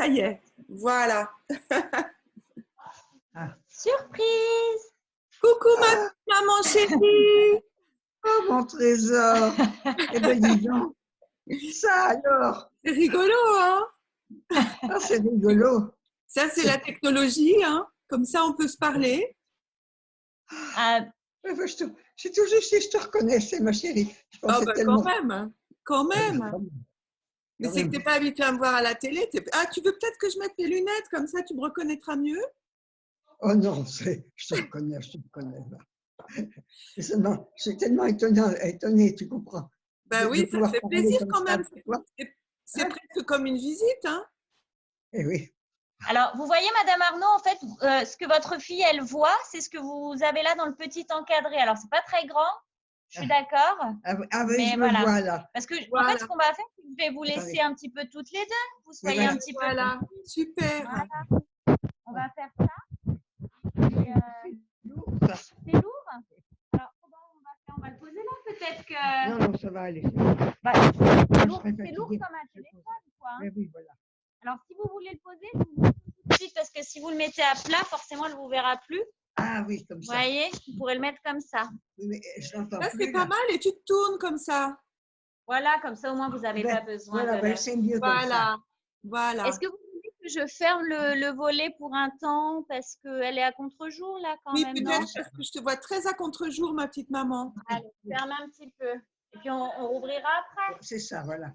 Ça y est, voilà. Surprise! Coucou ma maman chérie. Oh, mon trésor! Eh bien, dis donc, ça alors! C'est rigolo, hein? Ah, c'est rigolo! Ça, c'est la technologie, hein? Comme ça, on peut se parler. Ouais, j'ai toujours si je te reconnaissais, ma chérie. Je pensais tellement. Quand même. Mais Quand c'est que même. tu n'es pas habitué à me voir à la télé. Ah, tu veux peut-être que je mette mes lunettes, comme ça tu me reconnaîtras mieux? Oh non, je te reconnais, je te reconnais. Et seulement, je suis tellement étonnée, tu comprends. Ben oui, ça pouvoir fait parler plaisir comme quand ça même. avec toi. C'est presque comme une visite, hein? Eh oui. Alors, vous voyez, Madame Arnaud, en fait, ce que votre fille, elle voit, c'est ce que vous avez là dans le petit encadré. Alors, c'est pas très grand, je suis d'accord. Ah oui, Mais je voilà. me vois là. Parce que, en Voilà. fait, ce qu'on va faire, c'est que je vais vous laisser Attendez. un petit peu toutes les deux. Vous soyez voilà. un petit peu. Voilà, super. Voilà. On va faire ça. Et, c'est lourd. Alors, on va le poser là, peut-être que. Non, non, ça va aller. Bah, c'est lourd comme un téléphone, quoi. Mais oui, voilà. Alors, si vous voulez le poser, je vous le montre tout de suite parce que si vous le mettez à plat, forcément, elle ne vous verra plus. Ah oui, comme Vous ça. voyez, vous pourrez le mettre comme ça. Oui, mais je l'entends Là, plus. c'est pas mal et tu te tournes comme ça. Voilà, comme ça, au moins, vous n'avez pas besoin Voilà, de… c'est mieux comme ça. Voilà. Est-ce que vous voulez que je ferme le volet pour un temps parce qu'elle est à contre-jour, là, quand Oui, même, non? peut-être parce que je te vois très à contre-jour, ma petite maman. Allez, ferme un petit peu. Et puis, on rouvrira après. C'est ça, voilà.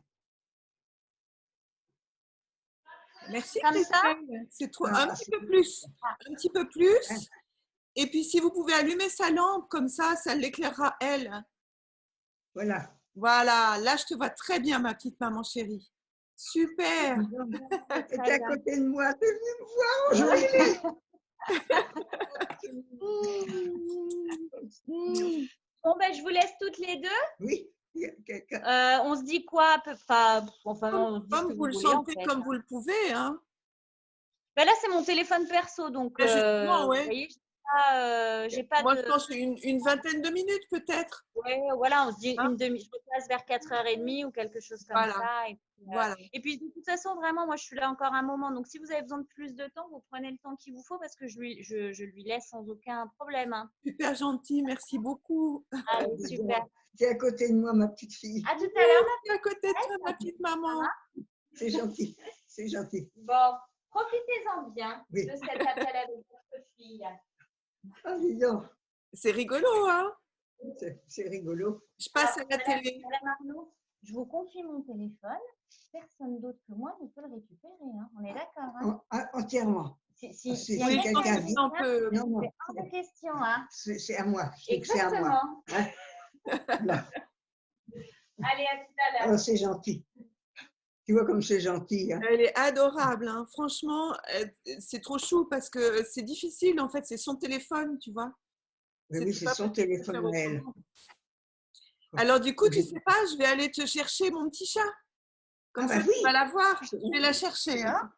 Merci, Comme ça? Christelle. C'est trop. Ah, Un petit peu plus. Un petit peu plus. Hein. Et puis, si vous pouvez allumer sa lampe, comme ça l'éclairera elle. Voilà. Voilà. Là, je te vois très bien, ma petite maman chérie. Super. Tu étais à côté de moi, tu es venue me voir aujourd'hui. Bon, ben, je vous laisse toutes les deux. Oui, il y a quelqu'un. On se dit quoi? Enfin, on se dit ce Comme que vous le voulez, en sentez, fait. comme vous le pouvez. Hein. Ben là, c'est mon téléphone perso, donc Ben, justement, ouais. vous voyez, j'ai pas Moi, de… je pense une vingtaine de minutes peut-être. Ouais, voilà, on se dit Hein? une demi, je me passe vers 4h30 ou quelque chose comme Voilà. ça. Voilà. Et puis, de toute façon, vraiment, moi, je suis là encore un moment. Donc, si vous avez besoin de plus de temps, vous prenez le temps qu'il vous faut parce que je lui laisse sans aucun problème. Hein. Super gentil, merci beaucoup. Allez, super. Tu es à côté de moi, ma petite fille. À tout à l'heure. Je suis à côté de toi, ma petite maman. C'est gentil, c'est gentil. Bon, profitez-en bien Oui. de cet appel avec votre fille. Ah, dis donc, C'est rigolo, hein? c'est rigolo. Je passe à la télé. Madame Arnaud, je vous confie mon téléphone. Personne d'autre que moi ne peut le récupérer. Hein. On est d'accord. Hein. Entièrement. Si Oui, je pense quelqu'un que c'est un peu… Non, non, c'est hors de question. Hein. c'est à moi. Je sais que c'est à moi. Exactement. Là. Allez, à tout à l'heure. Oh, c'est gentil. Tu vois comme c'est gentil. Hein. Elle est adorable, hein. Franchement, c'est trop chou parce que c'est difficile en fait, c'est son téléphone, tu vois. Oui, c'est son téléphone à elle. Alors du coup, tu sais pas, je vais aller te chercher mon petit chat. Comme ça, oui. tu vas la voir. Je vais la chercher, hein.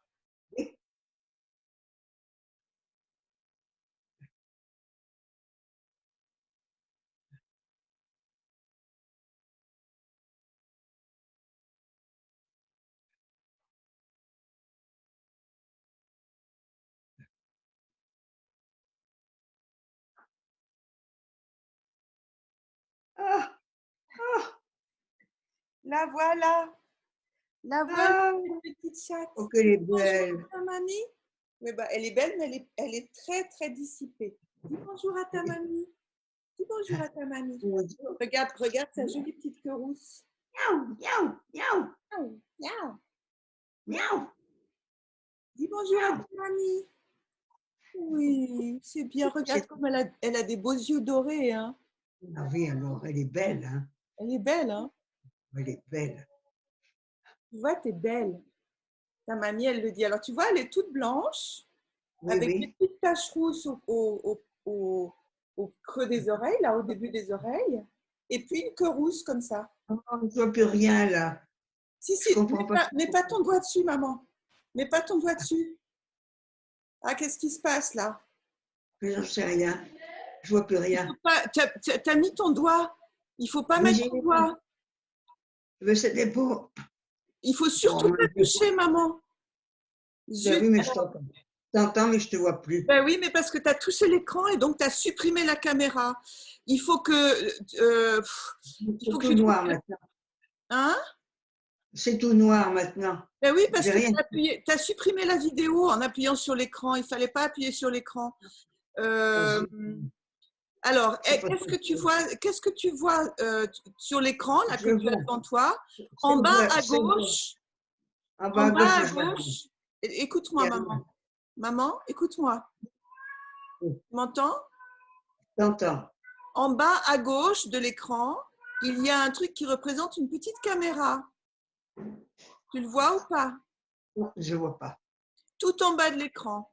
Ah, ah, La voilà. La voilà, ah. petite chatte. Oh, qu'elle est Bonjour, belle. ta mamie. Oui, bah, elle est belle, mais elle est très, très dissipée. Dis bonjour à ta mamie. Dis bonjour à ta mamie. Regarde sa jolie petite queue rousse. Miaou, miaou, miaou, Miaou, miaou. miaou. Dis bonjour à ta mamie. Oui, c'est bien. Regarde comme elle a des beaux yeux dorés. Hein. Ah oui, alors, elle est belle. Hein. Elle est belle. Hein. Elle est belle. Tu vois, t'es belle. Ta mamie, elle le dit. Alors, tu vois, elle est toute blanche, Oui, avec oui. des petites taches rousses au creux des oreilles, là, au début des oreilles. Et puis une queue rousse comme ça. Oh, on ne voit plus rien, là. Si, Je comprends pas. mets pas ton doigt dessus, maman. Mets pas ton doigt dessus. Ah, qu'est-ce qui se passe là? J'en sais rien. Je vois plus rien. Tu as mis ton doigt. Il faut pas mettre ton doigt. Mais c'était pour… Il faut surtout pas toucher, maman. Zut. oui, mais je t'entends. Je t'entends, mais je ne te vois plus. Ben oui, mais parce que tu as touché l'écran et donc tu as supprimé la caméra. Il faut que. Il C'est faut que tout je noir trouve. maintenant. Hein? C'est tout noir maintenant. Ben oui, parce J'ai que rien. tu as supprimé la vidéo en appuyant sur l'écran. Il ne fallait pas appuyer sur l'écran. Alors, C'est pas qu'est-ce que tu possible. vois, sur l'écran là Je que tu as vois. devant toi? C'est En bas vert, à c'est vert. gauche. En En bas à bas gauche, à je vois rien. gauche. Il Écoute-moi, y a maman. rien. Maman, écoute-moi. Oui. Tu m'entends? Je t'entends. En bas à gauche de l'écran, il y a un truc qui représente une petite caméra. Tu le vois ou pas? Non, je ne vois pas. Tout en bas de l'écran.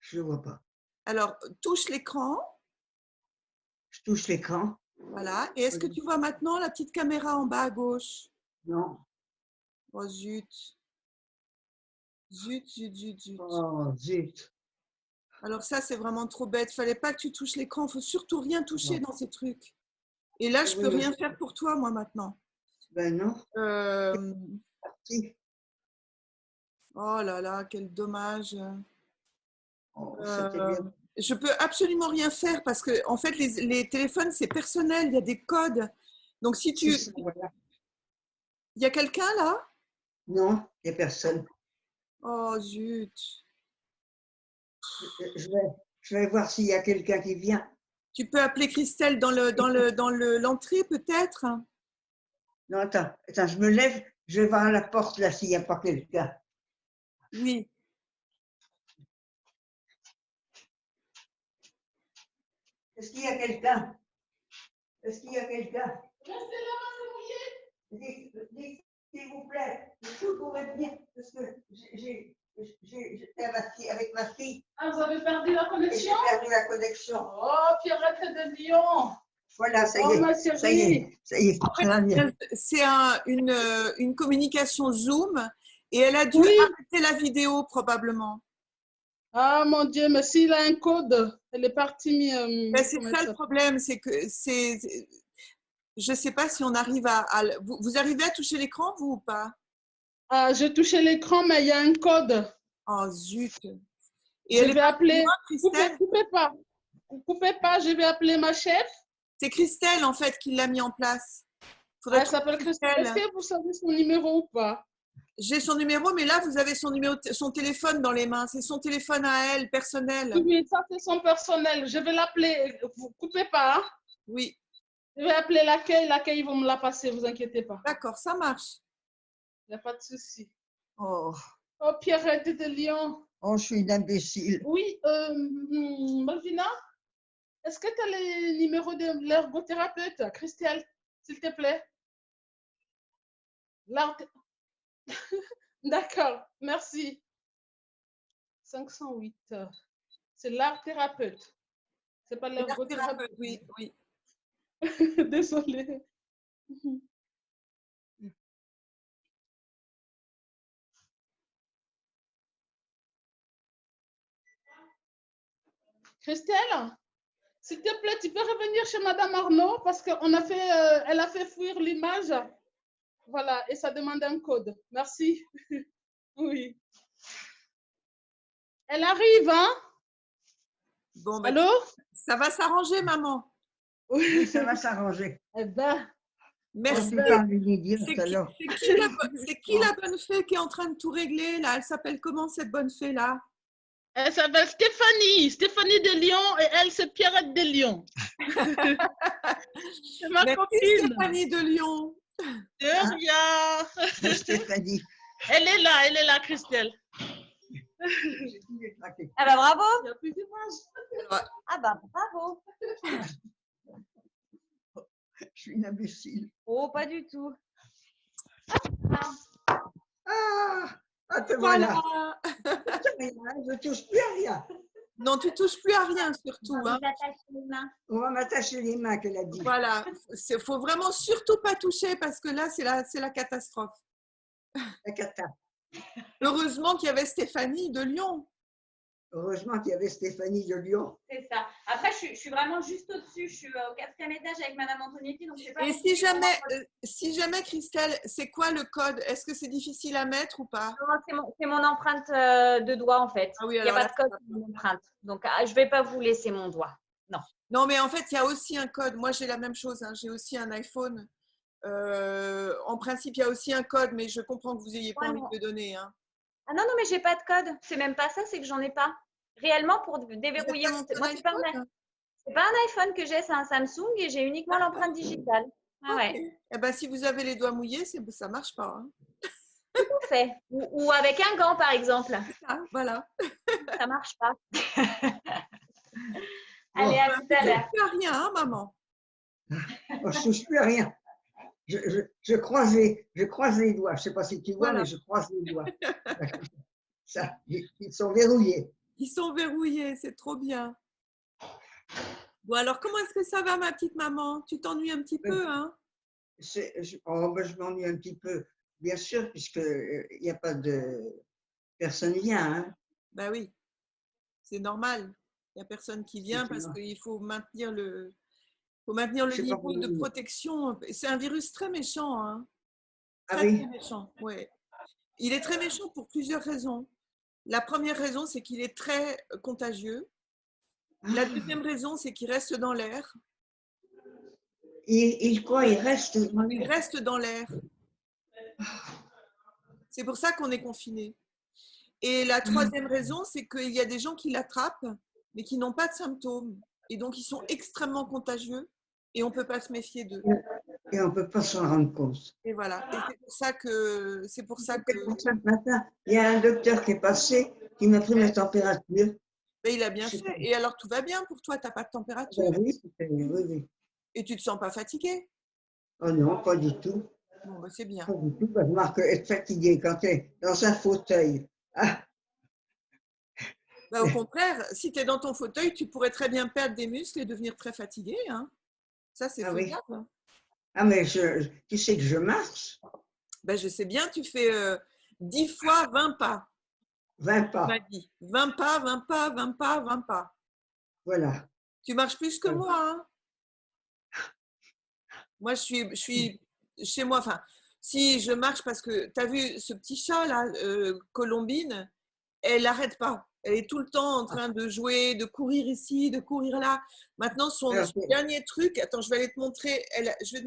Je ne vois pas. Alors, touche l'écran. Je touche l'écran. Voilà. Et est-ce que tu vois maintenant la petite caméra en bas à gauche? Non. Oh zut. Zut, zut, zut, zut. Oh, zut. Alors ça, c'est vraiment trop bête. Fallait pas que tu touches l'écran. Faut surtout rien toucher Non. dans ces trucs. Et là, je Oui, peux mais rien faire pour toi, moi, maintenant. ben non. Si. Oh là là, quel dommage. Oh, c'était bien. Je peux absolument rien faire parce que, en fait, les téléphones, c'est personnel. Il y a des codes. Donc, si tu... C'est ça, voilà. Il y a quelqu'un là? Non, il n'y a personne. Oh zut. Je vais voir s'il y a quelqu'un qui vient. Tu peux appeler Christelle dans l'entrée, peut-être? Non, attends, je me lève, je vais voir à la porte là s'il n'y a pas quelqu'un. Oui. Est-ce qu'il y a quelqu'un? Est-ce qu'il y a quelqu'un? Dites, s'il vous plaît, vous pourrez venir parce que j'étais avec ma fille. Ah, vous avez perdu la connexion? J'ai perdu la connexion. Oh, Pierrette de Lyon. Voilà, ça y Oh, est. ma Ça y chérie. est. Ça y est. Ça va bien. C'est une communication Zoom et elle a dû Oui. arrêter la vidéo probablement. Ah, mon Dieu, mais s'il a un code, elle est partie. Ben, c'est ça le problème, c'est que je ne sais pas si on arrive vous arrivez à toucher l'écran, vous ou pas? Ah, j'ai touché l'écran, mais il y a un code. Oh zut. Et Je elle est vais appeler. Christelle? Coupez pas. Coupez pas, je vais appeler ma chef. C'est Christelle en fait qui l'a mis en place. Elle s'appelle Christelle. Est-ce que vous savez son numéro ou pas? J'ai son numéro, mais là vous avez son téléphone dans les mains. C'est son téléphone à elle, personnel. Oui, ça c'est son personnel. Je vais l'appeler. Vous coupez pas. Hein? Oui. Je vais appeler l'accueil. L'accueil, ils vont me la passer, vous inquiétez pas. D'accord, ça marche. Il n'y a pas de souci. Oh. Oh, Pierrette de Lyon. Oh, je suis une imbécile. Oui, Malvina, est-ce que tu as les numéros de l'ergothérapeute, Christelle, s'il te plaît? D'accord, merci. 508. C'est l'art thérapeute. C'est pas l'ergothérapeute. Oui, oui. Désolée. Christelle, s'il te plaît, tu peux revenir chez Madame Arnaud parce qu'elle a fait fuir l'image. Voilà, et ça demande un code. Merci. Oui. Elle arrive, hein? Bon, ben, Allô? ça va s'arranger, maman. Oui, ça va s'arranger. Eh ben, Merci. C'est qui la bonne fée qui est en train de tout régler là? Elle s'appelle comment cette bonne fée là? Elle s'appelle Stéphanie de Lyon et elle c'est Pierrette de Lyon. C'est ma copine. Stéphanie de Lyon. De rien. Stéphanie. Elle est là, Christelle. Ah bah bravo. Il n'y a plus d'image. Ah bah bravo. Je suis une imbécile. Oh, pas du tout. Te voilà. Je ne touche plus à rien. Non, tu ne touches plus à rien surtout. On va hein. vous attacher les mains. On va m'attacher les mains, qu'elle a dit. Voilà, il faut vraiment surtout pas toucher parce que là, c'est la catastrophe. La cata. Heureusement qu'il y avait Stéphanie de Lyon. Heureusement qu'il y avait Stéphanie de Lyon. C'est ça. Après, je suis vraiment juste au-dessus. Je suis au 4e étage avec Madame Antonietti, donc je sais pas. Et si jamais, Christelle, c'est quoi le code? Est-ce que c'est difficile à mettre ou pas? C'est mon empreinte de doigt en fait. Ah oui, Il n'y a alors pas de code sur mon empreinte. Donc, je ne vais pas vous laisser mon doigt. Non. Non, mais en fait, il y a aussi un code. Moi, j'ai la même chose, hein. J'ai aussi un iPhone. En principe, il y a aussi un code, mais je comprends que vous n'ayez pas envie de le donner, hein. Ah non, mais j'ai pas de code. C'est même pas ça, c'est que j'en ai pas. Réellement, pour déverrouiller mon téléphone. Moi, c'est pas un iPhone que j'ai, c'est un Samsung et j'ai uniquement l'empreinte digitale. Ah ouais. Okay. Eh ben, si vous avez les doigts mouillés, ça ne marche pas, hein. Tout à fait. Ou avec un gant, par exemple. Ah, voilà. Ça marche pas. Allez, à tout à l'heure. Tu n'as rien, hein, maman? Moi, je ne touche plus à rien. Je croise les doigts. Je ne sais pas si tu vois, Voilà. mais je croise les doigts. Ça, ils sont verrouillés. Ils sont verrouillés, c'est trop bien. Bon, alors, comment est-ce que ça va, ma petite maman? Tu t'ennuies un petit peu, hein? Je m'ennuie un petit peu, bien sûr, puisqu'il n'y a pas de… Personne vient. Hein. Ben oui, c'est normal. Il n'y a personne qui vient parce qu'il faut maintenir le niveau de protection. C'est un virus très méchant. Hein? Très méchant, ouais. Il est très méchant pour plusieurs raisons. La première raison, c'est qu'il est très contagieux. La deuxième raison, c'est qu'il reste dans l'air. Il reste dans l'air. Il reste dans l'air. C'est pour ça qu'on est confiné. Et la troisième raison, c'est qu'il y a des gens qui l'attrapent, mais qui n'ont pas de symptômes. Et donc, ils sont extrêmement contagieux et on ne peut pas se méfier d'eux. Et on ne peut pas s'en rendre compte. Et voilà. Et c'est pour ça que… Ce matin, il y a un docteur qui est passé, qui m'a pris ma température. Mais il a bien fait. Et alors, tout va bien pour toi? Tu n'as pas de température? Oui. Et tu ne te sens pas fatiguée? Oh non, pas du tout. Bon, ben, c'est bien. Pas du tout. Je remarque être fatiguée quand tu es dans un fauteuil. Ah. Ben, au contraire, si tu es dans ton fauteuil, tu pourrais très bien perdre des muscles et devenir très fatiguée. Hein. Ça, c'est faisable. Oui. Ah, mais tu sais que je marche? Ben, je sais bien, tu fais 10 fois 20 pas. 20 pas. Tu m'as dit 20 pas, 20 pas, 20 pas, 20 pas. Voilà. Tu marches plus que moi. Hein. Moi, je suis chez moi. Enfin, si je marche parce que tu as vu ce petit chat là, Colombine, elle n'arrête pas. Elle est tout le temps en train de jouer, de courir ici, de courir là. Maintenant, son dernier truc, attends, je vais te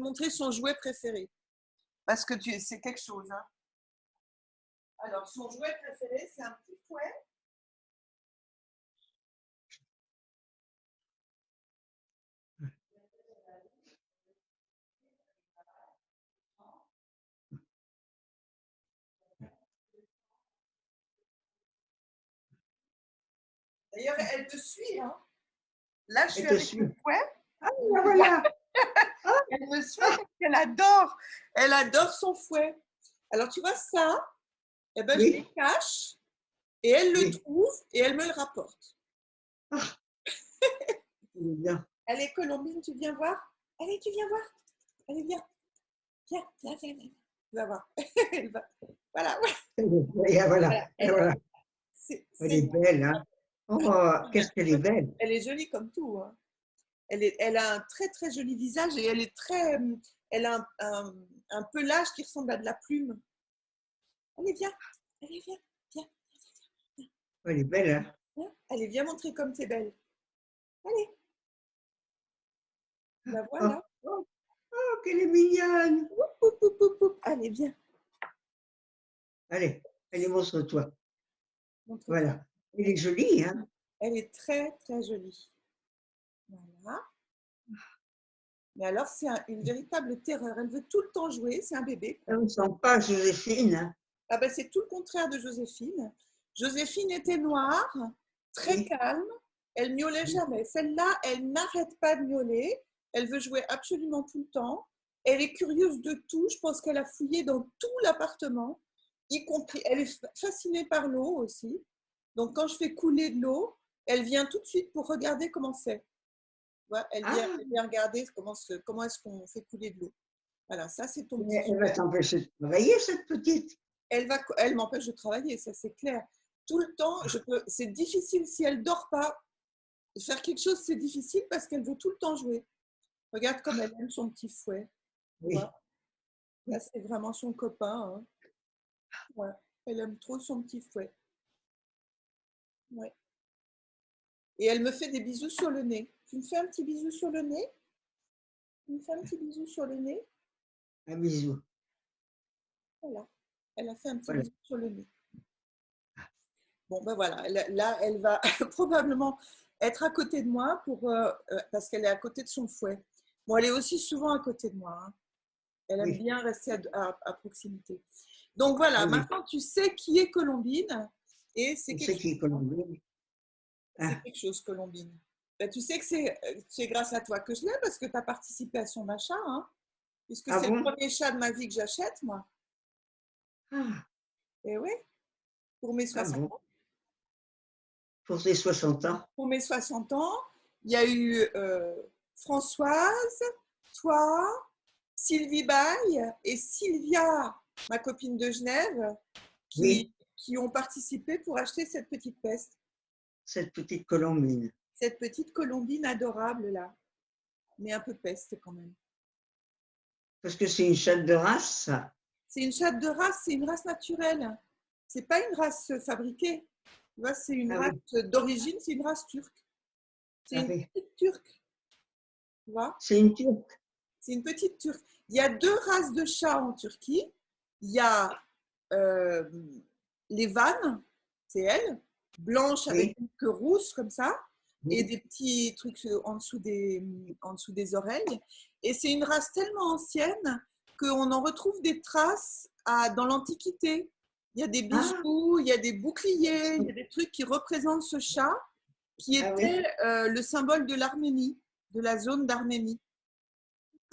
montrer son jouet préféré. Parce que c'est quelque chose. Hein. Alors, son jouet préféré, c'est un petit fouet. D'ailleurs, elle me suit. Hein. Là, je suis avec le fouet. Ah, voilà. Elle me suit parce qu'elle adore. Elle adore son fouet. Alors, tu vois ça, eh ben, je le cache et elle le trouve et elle me le rapporte. Bien. Allez, Colombine, tu viens voir? Allez, tu viens voir? Allez, viens. Viens. Tu vas voir. Voilà. Voilà. Elle est belle, hein? Oh, qu'est-ce qu'elle est belle! Elle est jolie comme tout. Hein. Elle a un très très joli visage et elle a un pelage qui ressemble à de la plume. Allez, viens. Elle est belle, hein? Allez, viens montrer comme t'es belle. Allez. La voilà. Oh, qu'elle est mignonne! Allez, viens. Allez, montre-toi. Voilà. Elle est jolie, hein? Elle est très, très jolie. Voilà. Mais alors, c'est une véritable terreur. Elle veut tout le temps jouer. C'est un bébé. Elle ne sent pas Joséphine. Hein? Ah ben, c'est tout le contraire de Joséphine. Joséphine était noire, très calme. Elle miaulait jamais. Celle-là, elle n'arrête pas de miauler. Elle veut jouer absolument tout le temps. Elle est curieuse de tout. Je pense qu'elle a fouillé dans tout l'appartement, y compris. Elle est fascinée par l'eau aussi. Donc, quand je fais couler de l'eau, elle vient tout de suite pour regarder comment c'est. Elle vient regarder comment est-ce qu'on fait couler de l'eau. Voilà, ça, c'est ton petit. Elle va t'empêcher de travailler, cette petite. Elle m'empêche de travailler, ça, c'est clair. Tout le temps, c'est difficile si elle ne dort pas. faire quelque chose, c'est difficile parce qu'elle veut tout le temps jouer. Regarde comme elle aime son petit fouet. Oui. Ouais. Là, c'est vraiment son copain. Hein. Ouais. Elle aime trop son petit fouet. Ouais. Et elle me fait des bisous sur le nez. Tu me fais un petit bisou sur le nez? Tu me fais un petit bisou sur le nez? Un bisou. Voilà. Elle a fait un petit Voilà. bisou sur le nez. Bon, ben voilà. Là, elle va probablement être à côté de moi parce qu'elle est à côté de son fouet. Bon, elle est aussi souvent à côté de moi. Hein. Elle aime Oui. bien rester à proximité. Donc voilà, Oui. maintenant tu sais qui est Colombine et c'est Je quelque, sais qui est Colombine. Ah, quelque chose, Colombine. Ben, tu sais que c'est grâce à toi que je l'ai parce que tu as participé à son achat, hein, puisque ah c'est le bon? premier chat de ma vie que j'achète, moi. Ah, Et oui, pour mes ah 60 bon? ans. Pour tes 60 ans? Pour mes 60 ans, il y a eu Françoise, toi, Sylvie Baye et Sylvia, ma copine de Genève, Oui, qui ont participé pour acheter cette petite peste. cette petite Colombine. Cette petite Colombine adorable là, mais un peu peste quand même. Parce que c'est une chatte de race, ça. C'est une chatte de race, c'est une race naturelle. C'est pas une race fabriquée. Tu vois, c'est une Ah race oui, d'origine, c'est une race turque. C'est ah une oui. petite turque. Tu vois, C'est une turque. c'est une petite turque. Il y a deux races de chats en Turquie. Il y a euh, les vannes, c'est elle, blanche avec Oui, une queue rousse comme ça, et oui. des petits trucs en dessous des oreilles. Et c'est une race tellement ancienne qu'on en retrouve des traces dans l'Antiquité. Il y a des Ah, bijoux, il y a des boucliers, il y a des trucs qui représentent ce chat qui ah oui. était le symbole de l'Arménie, de la zone d'Arménie.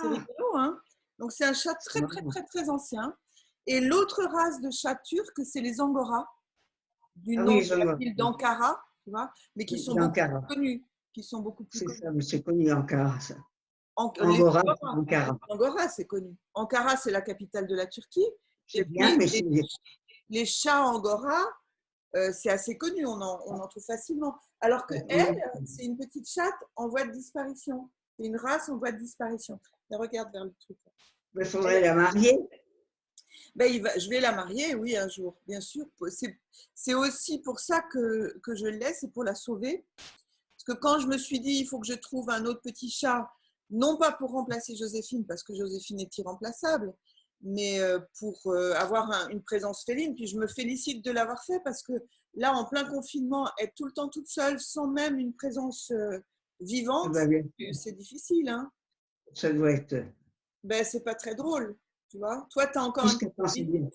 C'est Ah, rigolo, hein? Donc c'est un chat c'est très, très, marrant. très, très ancien. Et l'autre race de chat turc, c'est les Angora, du Ah nom oui, de ils la ont ville d'Ankara, tu vois, mais qui sont beaucoup d'Ankara. plus connus. Qui sont beaucoup plus C'est connus. ça, mais c'est connu Ankara, ça. Les Angora, c'est Angora, Ankara. Angora, c'est connu. Ankara, c'est la capitale de la Turquie. C'est Et bien, puis, mais les chats Angora, c'est assez connu, on en trouve facilement. Alors que elle, c'est une petite chatte en voie de disparition. C'est une race en voie de disparition. Et regarde vers le truc. il faudrait la marier. Ben, je vais la marier, oui, un jour, bien sûr. C'est aussi pour ça que je l'ai, c'est pour la sauver. Parce que quand je me suis dit, il faut que je trouve un autre petit chat, non pas pour remplacer Joséphine, parce que Joséphine est irremplaçable, mais pour avoir une présence féline. Puis je me félicite de l'avoir fait parce que là, en plein confinement, être tout le temps toute seule, sans même une présence Eh vivante, ben, bien, c'est difficile. Hein. ça doit être. Ben, c'est pas très drôle, tu vois. Toi, tu as encore un Jusqu'à petit quand ça bébé. dure?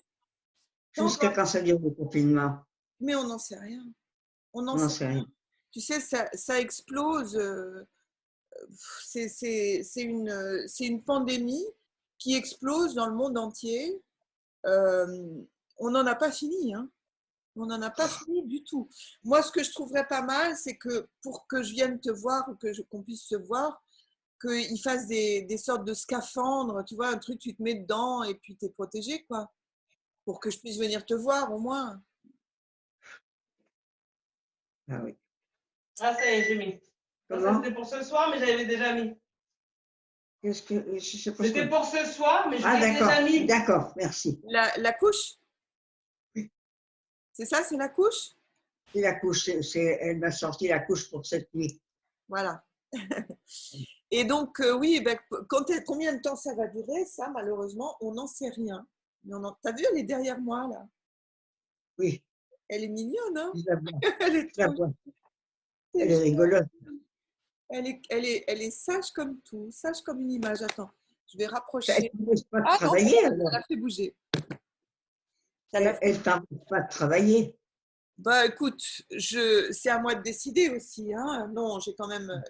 T'as Jusqu'à encore... quand ça dure le confinement? Mais on n'en sait rien. On n'en On n'en sait sait rien. rien. Tu sais, ça explose. C'est une pandémie qui explose dans le monde entier. On n'en a pas fini. Hein. On n'en a pas fini du tout. Moi, ce que je trouverais pas mal, c'est que pour que je vienne te voir ou qu'on puisse se voir, qu'ils fassent des sortes de scaphandres, tu vois, un truc, tu te mets dedans et puis tu es protégé, quoi. Pour que je puisse venir te voir au moins. Ah oui. Ah, ça y est, j'ai mis. Ça, Comment? c'était pour ce soir, mais j'avais déjà mis. Qu'est-ce que je sais pas ce C'était que- pour ce soir, mais je Ah l'ai déjà d'accord, mis. d'accord, merci. La couche, Oui. c'est ça, c'est la couche? Et la couche, elle m'a sorti la couche pour cette nuit. Voilà. Et donc, oui, ben, combien de temps ça va durer, ça, malheureusement, on n'en sait rien. T'as vu, elle est derrière moi, là. Oui, Elle est mignonne, hein? je la vois. Elle est Je la trop vois. c'est Elle est rigolote. elle est sage comme tout, sage comme une image. Attends, je vais Elle rapprocher. ne t'empêche pas de Ah non, travailler, ça alors. l'a fait bouger. Ça l'a fait- Elle ne t'empêche pas de travailler. Bah écoute, c'est à moi de décider aussi. Hein. Non, j'ai quand même,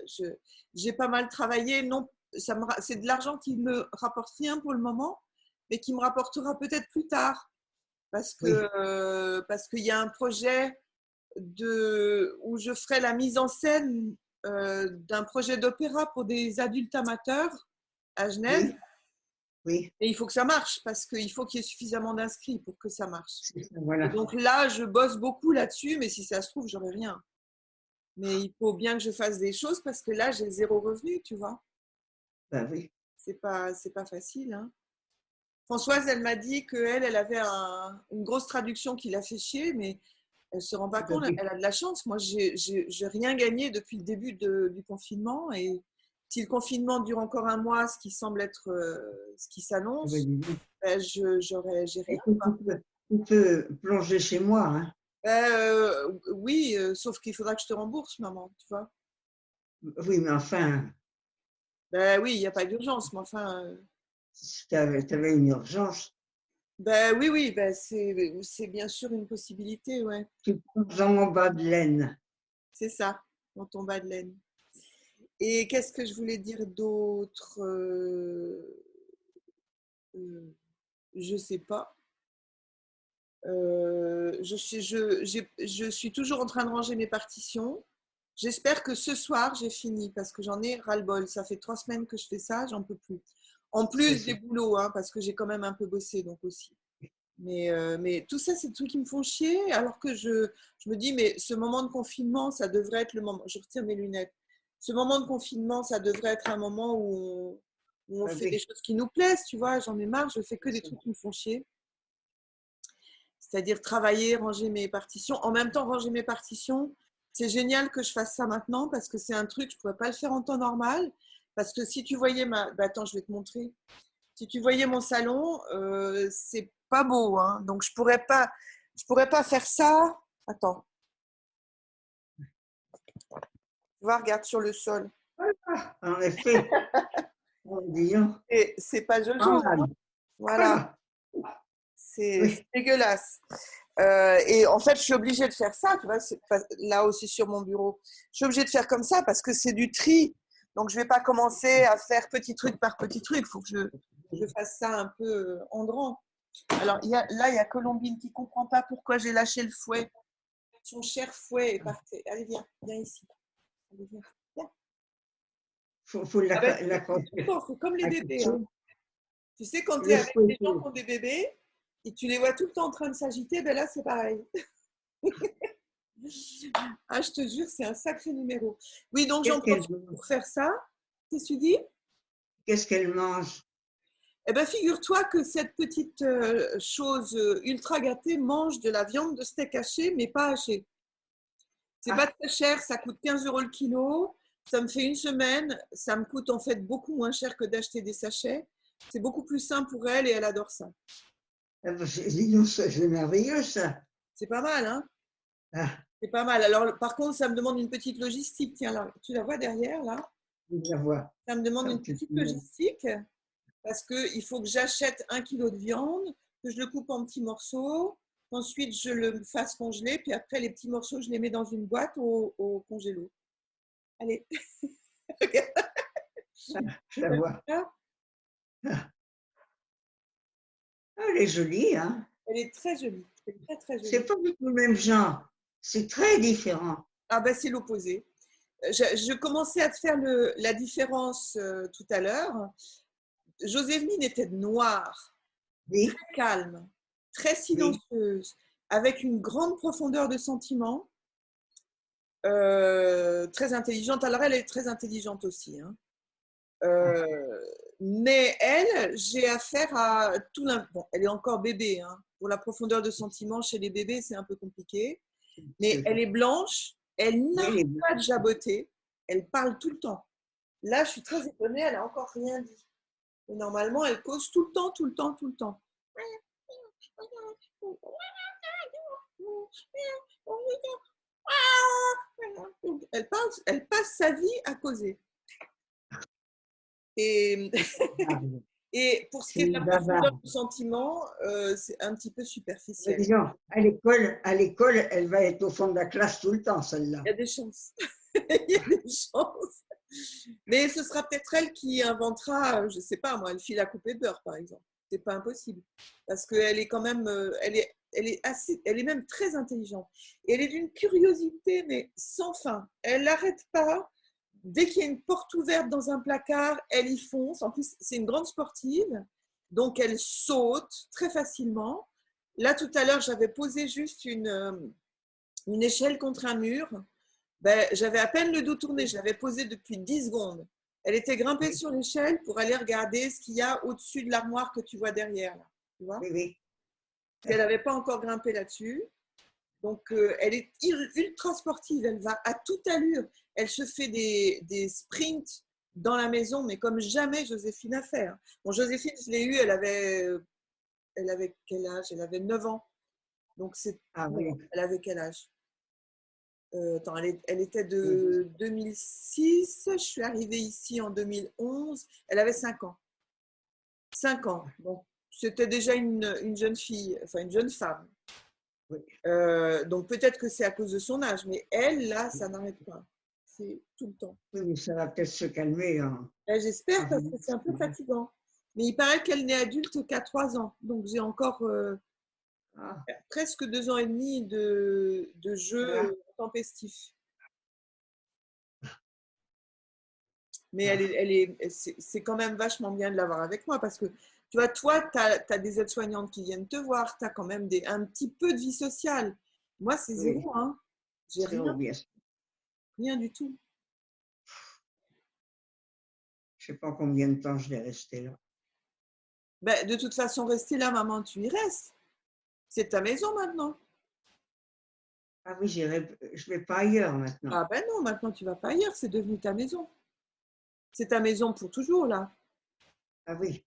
j'ai pas mal travaillé. Non, c'est de l'argent qui me rapporte rien pour le moment, mais qui me rapportera peut-être plus tard, parce Oui, qu'il y a un projet où je ferai la mise en scène d'un projet d'opéra pour des adultes amateurs à Genève. oui, oui. Et il faut que ça marche, parce qu'il faut qu'il y ait suffisamment d'inscrits pour que ça marche. C'est ça, Et voilà. donc là, je bosse beaucoup là-dessus, mais si ça se trouve, j'aurai rien. Mais il faut bien que je fasse des choses parce que là, j'ai 0 revenu, tu vois. Ben oui. C'est pas facile, hein. Françoise, elle m'a dit qu'elle avait une grosse traduction qui l'a fait chier, mais elle ne se rend pas compte, elle a de la chance. Moi, j'ai rien gagné depuis le début du confinement. Et si le confinement dure encore un mois, ce qui semble être ce qui s'annonce, ben, j'ai rien. Tu peux plonger chez moi. Hein. Oui, sauf qu'il faudra que je te rembourse, maman, tu vois. Oui, mais enfin, Ben oui, il n'y a pas d'urgence, mais enfin. si tu avais une urgence, Ben oui, ben c'est bien sûr une possibilité, ouais. tu plonges dans mon bas de laine. C'est ça, dans ton bas de laine. Et qu'est-ce que je voulais dire d'autre? Je sais pas. Je suis toujours en train de ranger mes partitions. J'espère que ce soir, j'ai fini parce que j'en ai ras-le-bol. Ça fait 3 semaines que je fais ça, j'en peux plus. En plus des boulots, hein, parce que j'ai quand même un peu bossé, donc aussi. Mais tout ça, c'est des trucs qui me font chier, alors que je me dis, mais ce moment de confinement, ça devrait être le moment. Je retire mes lunettes. Ce moment de confinement, ça devrait être un moment où on fait des choses qui nous plaisent, tu vois. J'en ai marre, je fais que des trucs qui me font chier. C'est-à-dire travailler, ranger mes partitions. En même temps, ranger mes partitions, c'est génial que je fasse ça maintenant parce que c'est un truc, je ne pourrais pas le faire en temps normal. Parce que si tu voyais attends, je vais te montrer. Si tu voyais mon salon, c'est pas beau. Hein. Donc, je pourrais pas faire ça. Attends. Tu vois, regarde sur le sol. En effet, Et c'est pas joli. Hein. Voilà. C'est dégueulasse. Et en fait, je suis obligée de faire ça. Tu vois, c'est là aussi sur mon bureau. Je suis obligée de faire comme ça parce que c'est du tri. Donc, je ne vais pas commencer à faire petit truc par petit truc. Il faut que je fasse ça un peu en grand. Alors, il y a Colombine qui ne comprend pas pourquoi j'ai lâché le fouet. Son cher fouet est parti. Allez, viens ici. Allez, viens. Faut l'accrocher. C'est comme les bébés. Hein. Tu sais, quand tu es avec des gens qui ont des bébés et tu les vois tout le temps en train de s'agiter, ben là, c'est pareil. Ah, je te jure, c'est un sacré numéro. Oui, donc j'en profite pour faire ça. Qu'est-ce que tu dis? Qu'est-ce qu'elle mange? Eh bien, figure-toi que cette petite chose ultra gâtée mange de la viande de steak haché, mais pas hachée. C'est pas très cher, ça coûte 15 € le kilo. Ça me fait une semaine. Ça me coûte en fait beaucoup moins cher que d'acheter des sachets. C'est beaucoup plus sain pour elle et elle adore ça. C'est merveilleux ça. C'est pas mal, hein? Ah. C'est pas mal. Alors, par contre, ça me demande une petite logistique. Tiens, là, tu la vois derrière, là? Je la vois. Ça me demande une petite logistique parce qu'il faut que j'achète 1 kilo de viande, que je le coupe en petits morceaux, qu'ensuite je le fasse congeler, puis après, les petits morceaux, je les mets dans une boîte au congélo. Allez. Regarde. Je la vois. Elle est jolie, hein? Elle est très jolie. Très, très jolie. C'est pas du tout le même genre. C'est très différent. Ah ben, c'est l'opposé. Je commençais à te faire la différence tout à l'heure. Joséphine était noire, très calme, très silencieuse, avec une grande profondeur de sentiment, très intelligente. Alors, elle est très intelligente aussi. Hein. Mais elle, j'ai affaire à tout bon, elle est encore bébé. Hein. Pour la profondeur de sentiment, chez les bébés, c'est un peu compliqué. Mais elle est blanche, elle n'arrête pas de jaboter, elle parle tout le temps. Là, je suis très étonnée, elle n'a encore rien dit. Et normalement, elle cause tout le temps, tout le temps, tout le temps. Elle passe sa vie à causer. Et pour ce qui est de la profondeur du sentiment, c'est un petit peu superficiel. Disons, à l'école, elle va être au fond de la classe tout le temps, celle-là. Il y a des chances. Il y a des chances. Mais ce sera peut-être elle qui inventera, je ne sais pas moi, le fil à couper de beurre, par exemple. C'est pas impossible. Parce qu'elle est quand même, elle est même très intelligente. Et elle est d'une curiosité, mais sans fin. Elle n'arrête pas. Dès qu'il y a une porte ouverte dans un placard, elle y fonce. En plus, c'est une grande sportive. Donc, elle saute très facilement. Là, tout à l'heure, j'avais posé juste une échelle contre un mur. Ben, j'avais à peine le dos tourné, je l'avais posé depuis 10 secondes. Elle était grimpée sur l'échelle pour aller regarder ce qu'il y a au-dessus de l'armoire que tu vois derrière. Là, tu vois? Oui, oui. Elle n'avait pas encore grimpé là-dessus. Donc, elle est ultra sportive, elle va à toute allure. Elle se fait des sprints dans la maison, mais comme jamais Joséphine a fait. Hein. Bon, Joséphine, je l'ai eue, elle avait quel âge? Elle avait 9 ans. Donc, Ah oui. elle avait quel âge? Attends, elle était de 2006, je suis arrivée ici en 2011, elle avait 5 ans. 5 ans, donc c'était déjà une jeune fille, enfin une jeune femme. Oui. Donc peut-être que c'est à cause de son âge, mais elle, là, ça n'arrête pas. C'est tout le temps. Oui, mais ça va peut-être se calmer. Hein. J'espère parce que c'est un peu fatigant. Mais il paraît qu'elle n'est adulte qu'à 3 ans, donc j'ai encore presque 2 ans et demi de jeu tempestif. Mais c'est quand même vachement bien de l'avoir avec moi parce que, tu vois, toi, tu as des aides-soignantes qui viennent te voir, tu as quand même un petit peu de vie sociale. Moi, c'est zéro, hein. J'ai rien du tout. Je ne sais pas combien de temps je vais rester là. Ben, de toute façon, rester là, maman, tu y restes. C'est ta maison maintenant. Ah oui, je ne vais pas ailleurs maintenant. Ah ben non, maintenant tu vas pas ailleurs, c'est devenu ta maison. C'est ta maison pour toujours, là. Ah oui.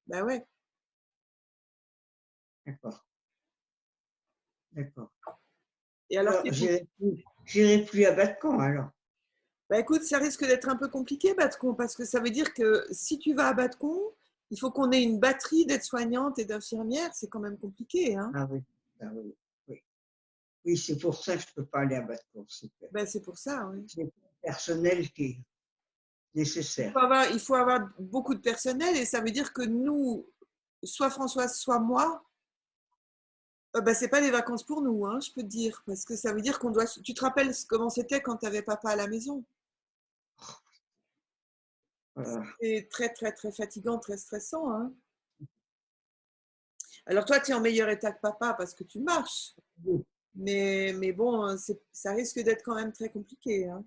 Ben ouais. D'accord. D'accord. Et alors, j'irai plus à Batcamp alors. Ben écoute, ça risque d'être un peu compliqué, Batcamp, parce que ça veut dire que si tu vas à Batcamp, il faut qu'on ait une batterie d'aides-soignantes et d'infirmières, c'est quand même compliqué. Hein. Ah oui, oui. Oui, c'est pour ça que je ne peux pas aller à Batcamp. Ben, c'est pour ça, oui. C'est le personnel qui est nécessaire. Il faut avoir beaucoup de personnel et ça veut dire que nous, soit Françoise, soit moi, ben, ce n'est pas des vacances pour nous, hein, je peux te dire, parce que ça veut dire qu'on doit… Tu te rappelles comment c'était quand tu avais papa à la maison? C'est très, très, très fatigant, très stressant. Hein. Alors toi, tu es en meilleur état que papa parce que tu marches. Oui. Mais bon, ça risque d'être quand même très compliqué. Hein.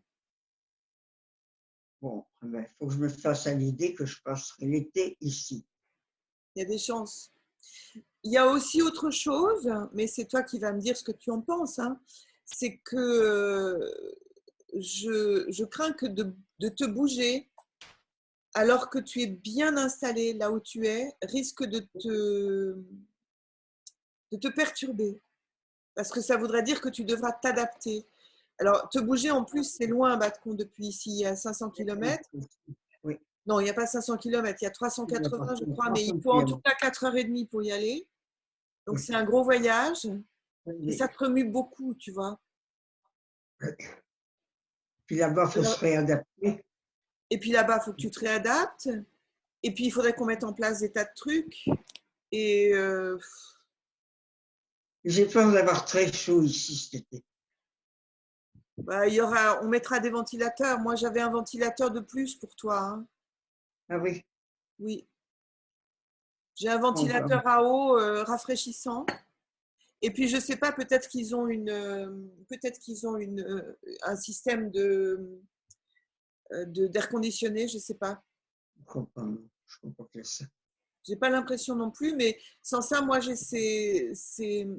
Bon, il faut que je me fasse à l'idée que je passerai l'été ici. Il y a des chances. Il y a aussi autre chose, mais c'est toi qui vas me dire ce que tu en penses. Hein. C'est que je crains que de te bouger alors que tu es bien installé là où tu es, risque de te perturber. Parce que ça voudrait dire que tu devras t'adapter. Alors, te bouger en plus, c'est loin, Batcamp, depuis ici, à 500 km. Oui. Non, il n'y a pas 500 km, il y a 380, je crois, mais il faut en tout cas 4h30 pour y aller. Donc, c'est un gros voyage. Et ça te remue beaucoup, tu vois. Puis là-bas, il faut se réadapter. Et puis là-bas, il faut que tu te réadaptes. Et puis, il faudrait qu'on mette en place des tas de trucs. Et j'ai peur d'avoir très chaud ici cet été. Bah, on mettra des ventilateurs. Moi, j'avais un ventilateur de plus pour toi. Hein. Ah oui? Oui. J'ai un ventilateur à eau rafraîchissant. Et puis, je ne sais pas, peut-être qu'ils ont un système d'air conditionné, je ne sais pas. Je comprends pas ça. Je n'ai pas l'impression non plus, mais sans ça, moi, il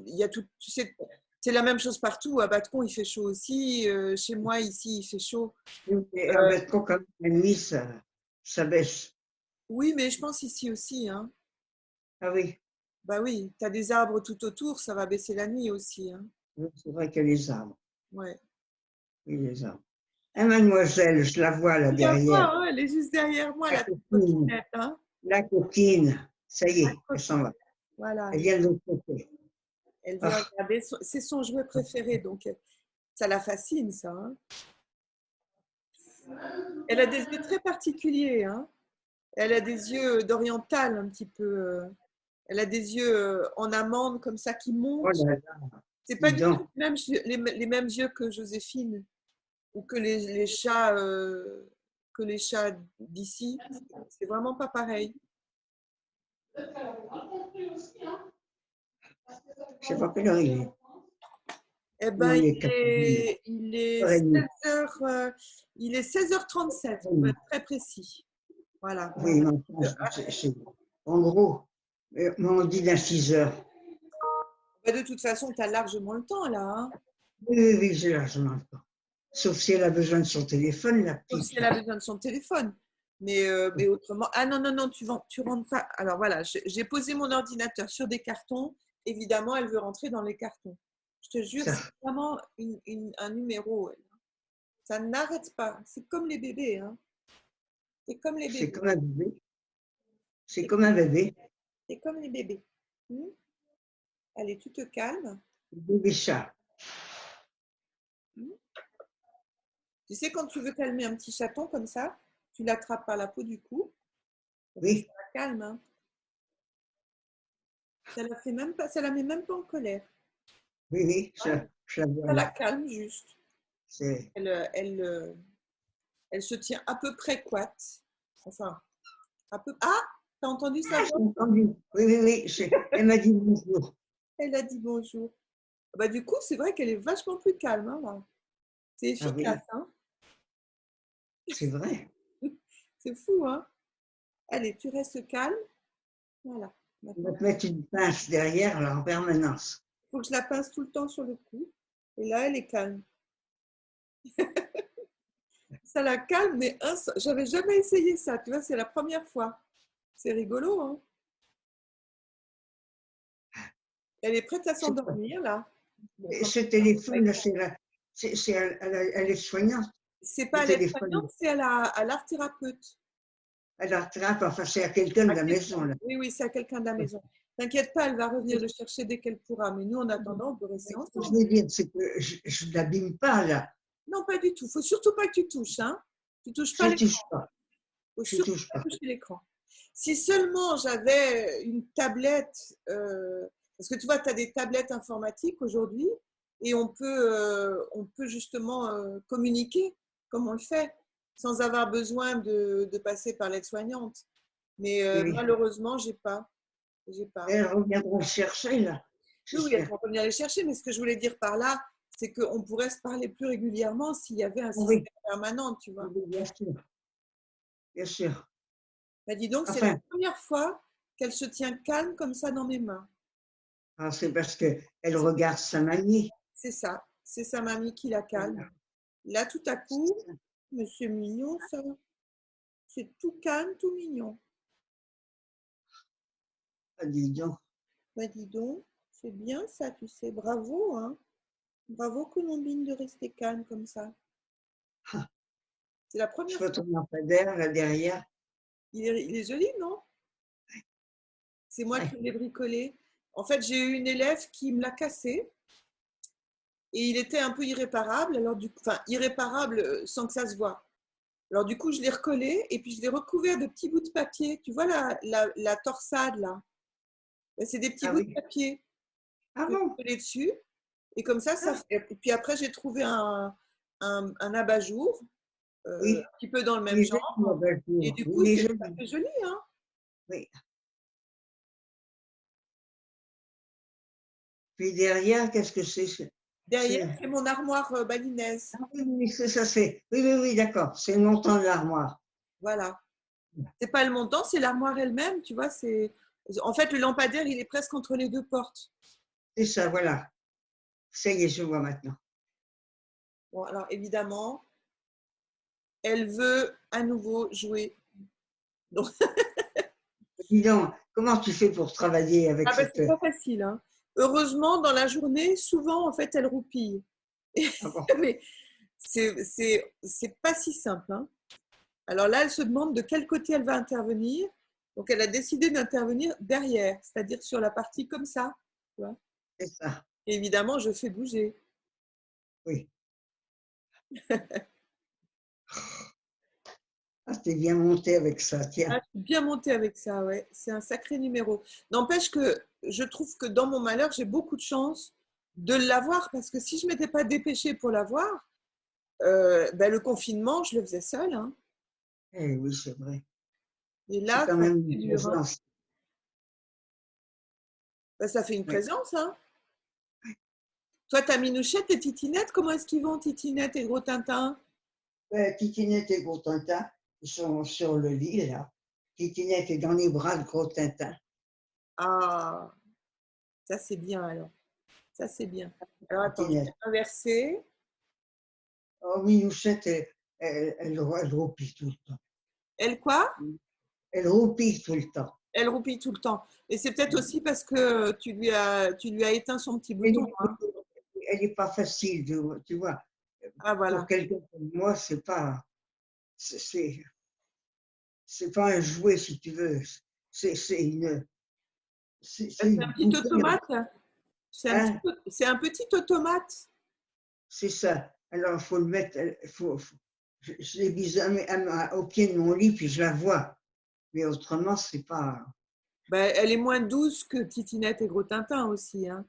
y a tout, tu sais, c'est la même chose partout. À Batcamp, il fait chaud aussi. Chez moi, ici, il fait chaud. Mais à Batcamp, quand la nuit, ça baisse. Oui, mais je pense ici aussi. Hein. Ah oui? Bah oui, tu as des arbres tout autour, ça va baisser la nuit aussi. Hein. C'est vrai qu'il y a les arbres. Ouais. Oui, les arbres. Ah, mademoiselle, je la vois là derrière. Hein, elle est juste derrière moi, la coquine. Hein. La coquine. Ça y est, elle s'en va. Voilà. Elle vient de l'autre côté. Elle vient regarder. C'est son jouet préféré, donc ça la fascine, ça. Hein. Elle a des yeux très particuliers. Hein. Elle a des yeux d'oriental un petit peu. Elle a des yeux en amande comme ça qui montent. Oh là là. C'est pas du tout les mêmes yeux que Joséphine ou que les chats d'ici. C'est vraiment pas pareil. Je sais pas quelle heure il est. Eh Non, ben, il est 4h30. il est 4h30. 16h, il est 16h37, pour être très précis. Voilà. Oui, non, en gros, mais on dit à 6h. Bah, de toute façon, tu as largement le temps là. Hein. Oui, oui, oui, j'ai largement le temps. Sauf si elle a besoin de son téléphone, la Sauf petite. si elle a besoin de son téléphone. Mais autrement. Ah non, non, non, tu rentres pas. Alors voilà, j'ai posé mon ordinateur sur des cartons. Évidemment, elle veut rentrer dans les cartons. Je te jure, Ça, c'est vraiment un numéro. Elle. Ça n'arrête pas. C'est comme les bébés. Hein. C'est comme les c'est bébés. comme un bébé. C'est comme un bébé. C'est comme les bébés. Allez, tu te calmes. Bébé chat. Tu sais, quand tu veux calmer un petit chaton comme ça, tu l'attrapes par la peau du cou. Oui, Ça la calme. Hein. Ça la fait même pas, ça la met même pas en colère. oui, oui, je la vois Ça la là. calme juste. C'est Elle se tient à peu près coite. Enfin, à peu. Ah, t'as entendu sa j'ai voix? entendu. Oui, oui, oui. Elle m'a dit bonjour. Elle a dit bonjour. Bah, du coup, c'est vrai qu'elle est vachement plus calme. Hein, là. C'est Ah oui, efficace. Hein. c'est vrai. C'est fou. Hein. Allez, tu restes calme. Voilà. On Maintenant, va te mettre une pince derrière là en permanence. il faut que je la pince tout le temps sur le cou. Et là, elle est calme. Ça la calme, mais j'avais jamais essayé ça. Tu vois, c'est la première fois. C'est rigolo. Hein. Elle est prête à s'endormir là. Bon, Et ce téléphone là, c'est elle est soignante. c'est Le pas à téléphone, l'aide-soignante, c'est à l'art-thérapeute. elle la rattrape. Enfin, c'est à quelqu'un de À la maison quelqu'un. là. Oui, oui, c'est à quelqu'un de la maison. T'inquiète pas, elle va revenir le chercher dès qu'elle pourra. Mais nous, en attendant, on peut rester Ce que je ensemble. veux dire, c'est que je ne l'abîme pas là. Non, pas du tout. Faut surtout pas que tu touches. Hein. Tu touches Je pas ne l'écran. touche pas. Faut Je surtout touche pas pas. toucher l'écran. Si seulement j'avais une tablette, parce que tu vois, tu as des tablettes informatiques aujourd'hui et on peut justement communiquer comme on le fait, sans avoir besoin de passer par l'aide-soignante. Mais Oui, oui. malheureusement, j'ai pas. J'ai pas. Elles reviendront le chercher là. Oui, oui, elles J'espère. vont venir les chercher, mais ce que je voulais dire par là, c'est qu'on pourrait se parler plus régulièrement s'il y avait un système Oui, permanent, tu vois. oui, bien sûr. Bien sûr. Bah, dis donc, c'est la Enfin, première fois qu'elle se tient calme comme ça dans mes mains. c'est parce qu'elle regarde sa mamie. C'est ça, c'est sa mamie qui la calme. Voilà. Là, tout à coup, mais c'est mignon ça. C'est tout calme, tout mignon. Ah, dis donc. Bah, dis donc, c'est bien ça, tu sais. Bravo, hein. Bravo, Colombine, de rester calme comme ça. Ah, C'est la je première vois fois. ton lampadaire là derrière. Il est joli, non? C'est moi Ouais. qui l'ai bricolé. En fait, j'ai eu une élève qui me l'a cassé et il était un peu irréparable. Alors, enfin, irréparable sans que ça se voit. Alors, du coup, je l'ai recollé et puis je l'ai recouvert de petits bouts de papier. Tu vois la torsade là? C'est des petits Ah bouts de oui. papier Ah que bon? je collé dessus. Et comme ça Ah, fait. Et puis après, j'ai trouvé un abat-jour, oui. un petit peu dans le Il même est joli, genre. Et du coup, il est ça joli. fait joli. Hein. Oui. Puis derrière, qu'est-ce que c'est? Derrière, c'est mon armoire balinaise. Ah oui, oui, c'est ça, c'est. Oui, oui, oui, d'accord. C'est le montant de l'armoire. Voilà. C'est pas le montant, c'est l'armoire elle-même. Tu vois, en fait, le lampadaire, il est presque entre les deux portes. C'est ça, voilà. Ça y est, je vois maintenant. Bon, alors évidemment, elle veut à nouveau jouer. Donc, Dis donc, comment tu fais pour travailler avec ah ben, cette. c'est pas facile. Hein. Heureusement, dans la journée, souvent, en fait, elle roupille. Ah bon, Mais c'est pas si simple. Hein. Alors là, elle se demande de quel côté elle va intervenir. Donc, elle a décidé d'intervenir derrière, c'est-à-dire sur la partie comme ça. Tu vois. c'est ça. Et évidemment, je fais bouger. Oui. Ah, t'es bien monté avec ça, tiens. Ah, je suis bien montée avec ça, ouais. C'est un sacré numéro. N'empêche que je trouve que dans mon malheur, j'ai beaucoup de chance de l'avoir parce que si je ne m'étais pas dépêchée pour l'avoir, ben, le confinement, je le faisais seule. Hein. Eh oui, c'est vrai. Et C'est là, quand ça même fait une dur. Hein. présence. Ben, ça fait une Oui. présence. Hein. Toi, tu as Minouchette et Titinette. Comment est-ce qu'ils vont, Titinette et Gros Tintin? Titinette et Gros Tintin, ils sont sur le lit, là. Titinette est dans les bras de Gros Tintin. Ah, ça c'est bien alors. Ça c'est bien. Alors attends, je vais Titinette. inverser. Oh, Minouchette, elle roupille tout le temps. Elle quoi? Elle roupille tout le temps. Elle roupille tout le temps. Et c'est peut-être aussi parce que tu lui as éteint son petit bouton. Hein. Elle n'est pas facile, tu vois. Ah voilà. Pour quelqu'un comme moi, c'est pas un jouet, si tu veux. C'est une. C'est un petit automate. C'est un petit automate. C'est ça. Alors, il faut le mettre. Je l'ai mise au pied de mon lit, puis je la vois. Mais autrement, c'est pas. Ben, elle est moins douce que Titinette et Gros Tintin aussi. Hein.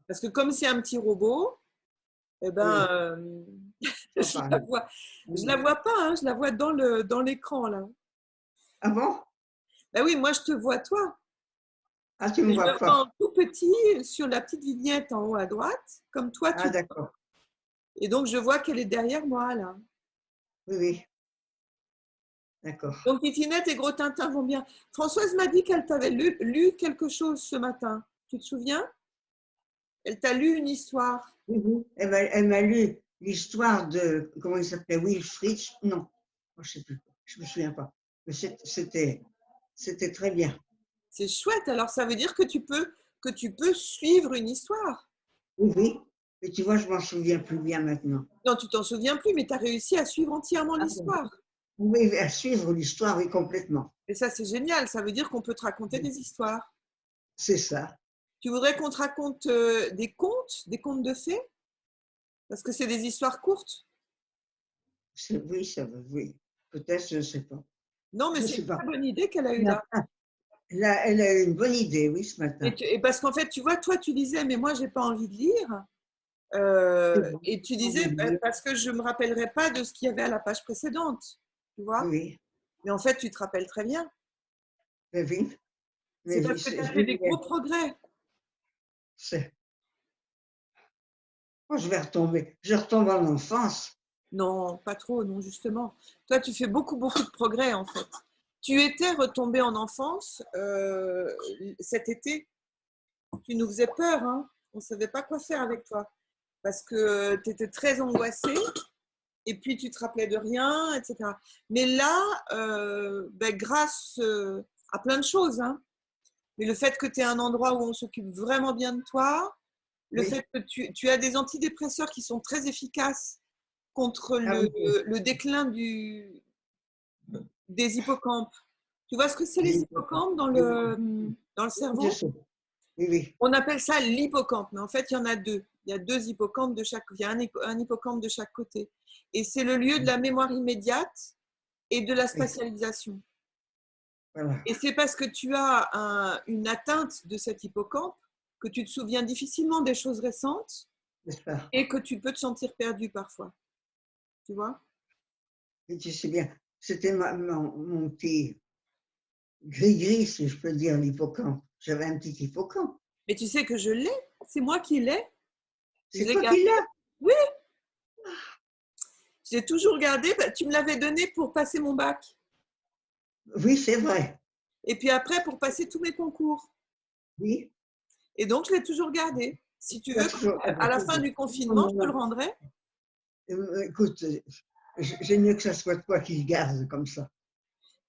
Parce que comme c'est un petit robot, eh ben, je la vois pas, hein, je la vois dans l'écran là. Ah bon? Ben oui, moi je te vois toi. Ah, tu me vois je pas. vois en tout petit sur la petite vignette en haut à droite, comme toi. Ah, d'accord. Et donc je vois qu'elle est derrière moi là. Oui, oui. D'accord. Donc Titinette et Gros Tintin vont bien. Françoise m'a dit qu'elle t'avait lu quelque chose ce matin. Tu te souviens? Elle t'a lu une histoire. Oui. Elle m'a lu l'histoire de, comment il s'appelait, Wilfried. Non, je ne sais plus. Je ne me souviens pas. Mais c'était très bien. C'est chouette. Alors ça veut dire que tu peux suivre une histoire. Oui. Mais tu vois, je m'en souviens plus bien maintenant. Non, tu t'en souviens plus, mais tu as réussi à suivre entièrement l'histoire. Oui, à suivre l'histoire, oui, complètement. Et ça, c'est génial. Ça veut dire qu'on peut te raconter des histoires. C'est ça. Tu voudrais qu'on te raconte des contes de fées? Parce que c'est des histoires courtes. Oui. Peut-être, je ne sais pas. Non, mais c'est une très bonne idée qu'elle a eue là. Elle a eu une bonne idée, oui, ce matin. Et parce qu'en fait, tu vois, toi, tu disais, mais moi, je n'ai pas envie de lire. Et tu disais, parce que je ne me rappellerai pas de ce qu'il y avait à la page précédente. Tu vois? Oui. Mais en fait, tu te rappelles très bien. Mais oui. C'est parce que tu as fait des gros progrès. Moi, je retombe en enfance. Non, pas trop, non, justement. Toi, tu fais beaucoup, beaucoup de progrès, en fait. Tu étais retombée en enfance cet été. Tu nous faisais peur, hein. On ne savait pas quoi faire avec toi. Parce que tu étais très angoissée et puis tu te rappelais de rien, etc. Mais là, grâce à plein de choses, hein. Mais le fait que tu aies un endroit où on s'occupe vraiment bien de toi, le fait que tu as des antidépresseurs qui sont très efficaces contre le déclin des hippocampes. Tu vois ce que c'est les hippocampes dans le cerveau? Oui. On appelle ça l'hippocampe, mais en fait, il y en a deux. Il y a deux hippocampes de chaque côté. Il y a un hippocampe de chaque côté. Et c'est le lieu de la mémoire immédiate et de la spatialisation. Voilà. Et c'est parce que tu as une atteinte de cet hippocampe que tu te souviens difficilement des choses récentes et que tu peux te sentir perdu parfois. Tu vois? Et tu sais bien, c'était mon petit gris-gris, si je peux dire, l'hippocampe. J'avais un petit hippocampe. Mais tu sais que je l'ai. C'est moi qui l'ai. C'est toi qui l'as? Oui. J'ai toujours gardé. Tu me l'avais donné pour passer mon bac. Oui, c'est vrai. Et puis après, pour passer tous mes concours. Oui. Et donc, je l'ai toujours gardé. Si tu veux, à la fin du confinement, je te le rendrai. Écoute, j'aime mieux que ça soit toi qui le garde comme ça.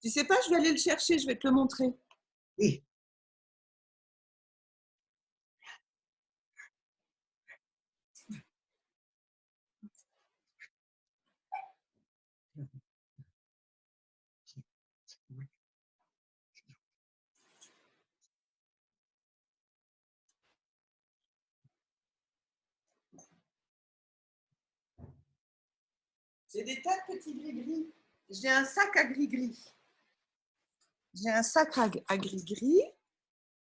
Tu sais pas, je vais aller le chercher, je vais te le montrer. Oui. J'ai des tas de petits gris-gris. J'ai un sac à gris-gris. J'ai un sac à gris-gris.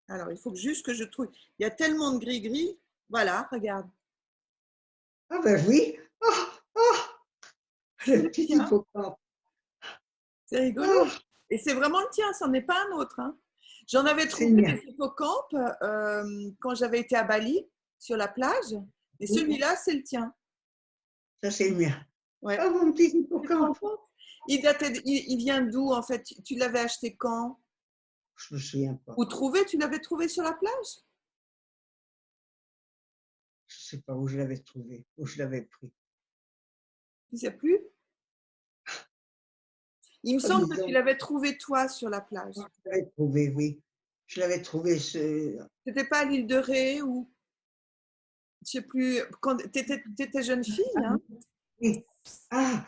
Alors, il faut juste que je trouve. Il y a tellement de gris-gris. Voilà, regarde. Ah ben oui. Le petit hippocampe. C'est rigolo. Et c'est vraiment le tien, ça n'en est pas un autre. Hein. J'en avais trouvé des hippocampes quand j'avais été à Bali, sur la plage. Et Oui. celui-là, c'est le tien. Ça, c'est le mien. Ouais. Oh, mon petit Tu te rends hippocampe. compte? Il vient d'où, en fait? Tu l'avais acheté quand? Je me souviens pas. Ou trouvé? Tu l'avais trouvé sur la plage? Je sais pas où je l'avais trouvé, où je l'avais pris. Tu ne sais plus? Il me Oh, semble dis que tu donc. l'avais trouvé, toi, sur la plage. Je l'avais trouvé, oui. Je l'avais trouvé C'était pas à l'île de Ré ou je sais plus. Quand tu étais jeune fille, Ah, hein? oui. Ah,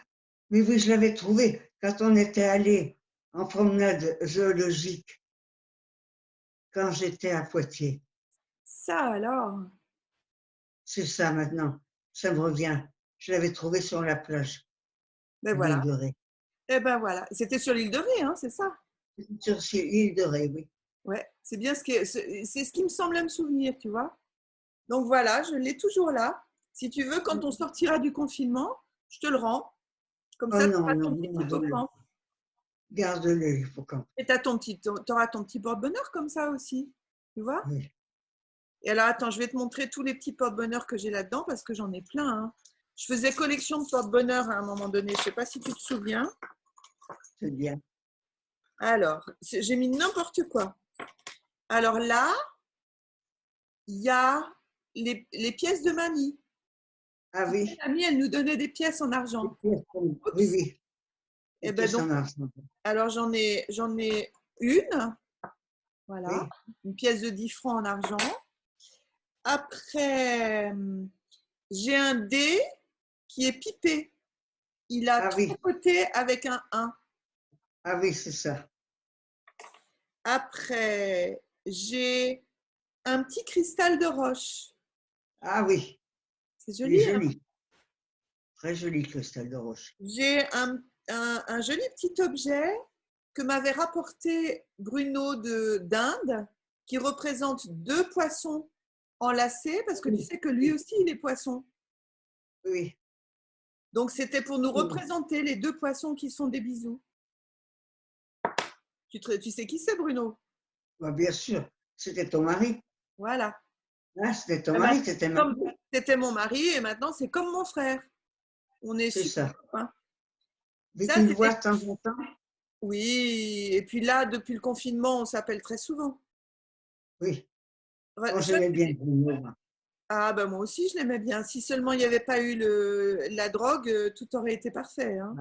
mais oui, je l'avais trouvé quand on était allé en promenade zoologique, quand j'étais à Poitiers. Ça alors. C'est ça maintenant, ça me revient. Je l'avais trouvé sur la plage Ben de l'île voilà. de Ré. Eh ben voilà. C'était sur l'île de Ré, hein, c'est ça? Sur l'île de Ré, oui. Ouais. C'est bien c'est ce qui me semblait me souvenir, tu vois. Donc voilà, je l'ai toujours là. Si tu veux, quand on sortira du confinement, je te le rends. Comme Oh ça, tu non, auras non, ton petit garde-le. hippocampe. Garde-le, hippocampe. Et tu auras ton petit porte-bonheur comme ça aussi. Tu vois? Oui, Et alors, attends, je vais te montrer tous les petits porte-bonheur que j'ai là-dedans parce que j'en ai plein, hein. Je faisais collection de porte-bonheur à un moment donné. Je ne sais pas si tu te souviens. c'est bien. Alors, j'ai mis n'importe quoi. Alors là, il y a les pièces de mamie. Ah oui, Mamie, elle nous donnait des pièces en les argent. pièces oui, Oups. oui, les Et ben pièces donc, en argent. alors j'en ai une. Voilà. Oui, Une pièce de 10 francs en argent. Après, j'ai un dé qui est pipé. Il a ah 3 oui, côtés avec un 1. ah oui, c'est ça. Après, j'ai un petit cristal de roche. Ah oui, C'est il est joli, hein? joli. Très joli, cristal de roche. J'ai un joli petit objet que m'avait rapporté Bruno d'Inde, qui représente 2 poissons enlacés, parce que tu sais que lui aussi, il est poisson. Oui, Donc, c'était pour nous oui. représenter les 2 poissons qui sont des bisous. Tu sais qui c'est, Bruno? Bah, bien sûr, c'était ton mari. Voilà. Ah, c'était ton Eh ben, mari, c'était ma comme c'était mon mari, et maintenant, c'est comme mon frère. On est C'est super ça. copains. Mais Ça, tu me vois c'était. de temps en temps? Oui, et puis là, depuis le confinement, on s'appelle très souvent. Oui. Ouais, Oh, ça, j'aimais bien Bruno, moi. ah ben moi aussi, je l'aimais bien. Si seulement il n'y avait pas eu la drogue, tout aurait été parfait, hein.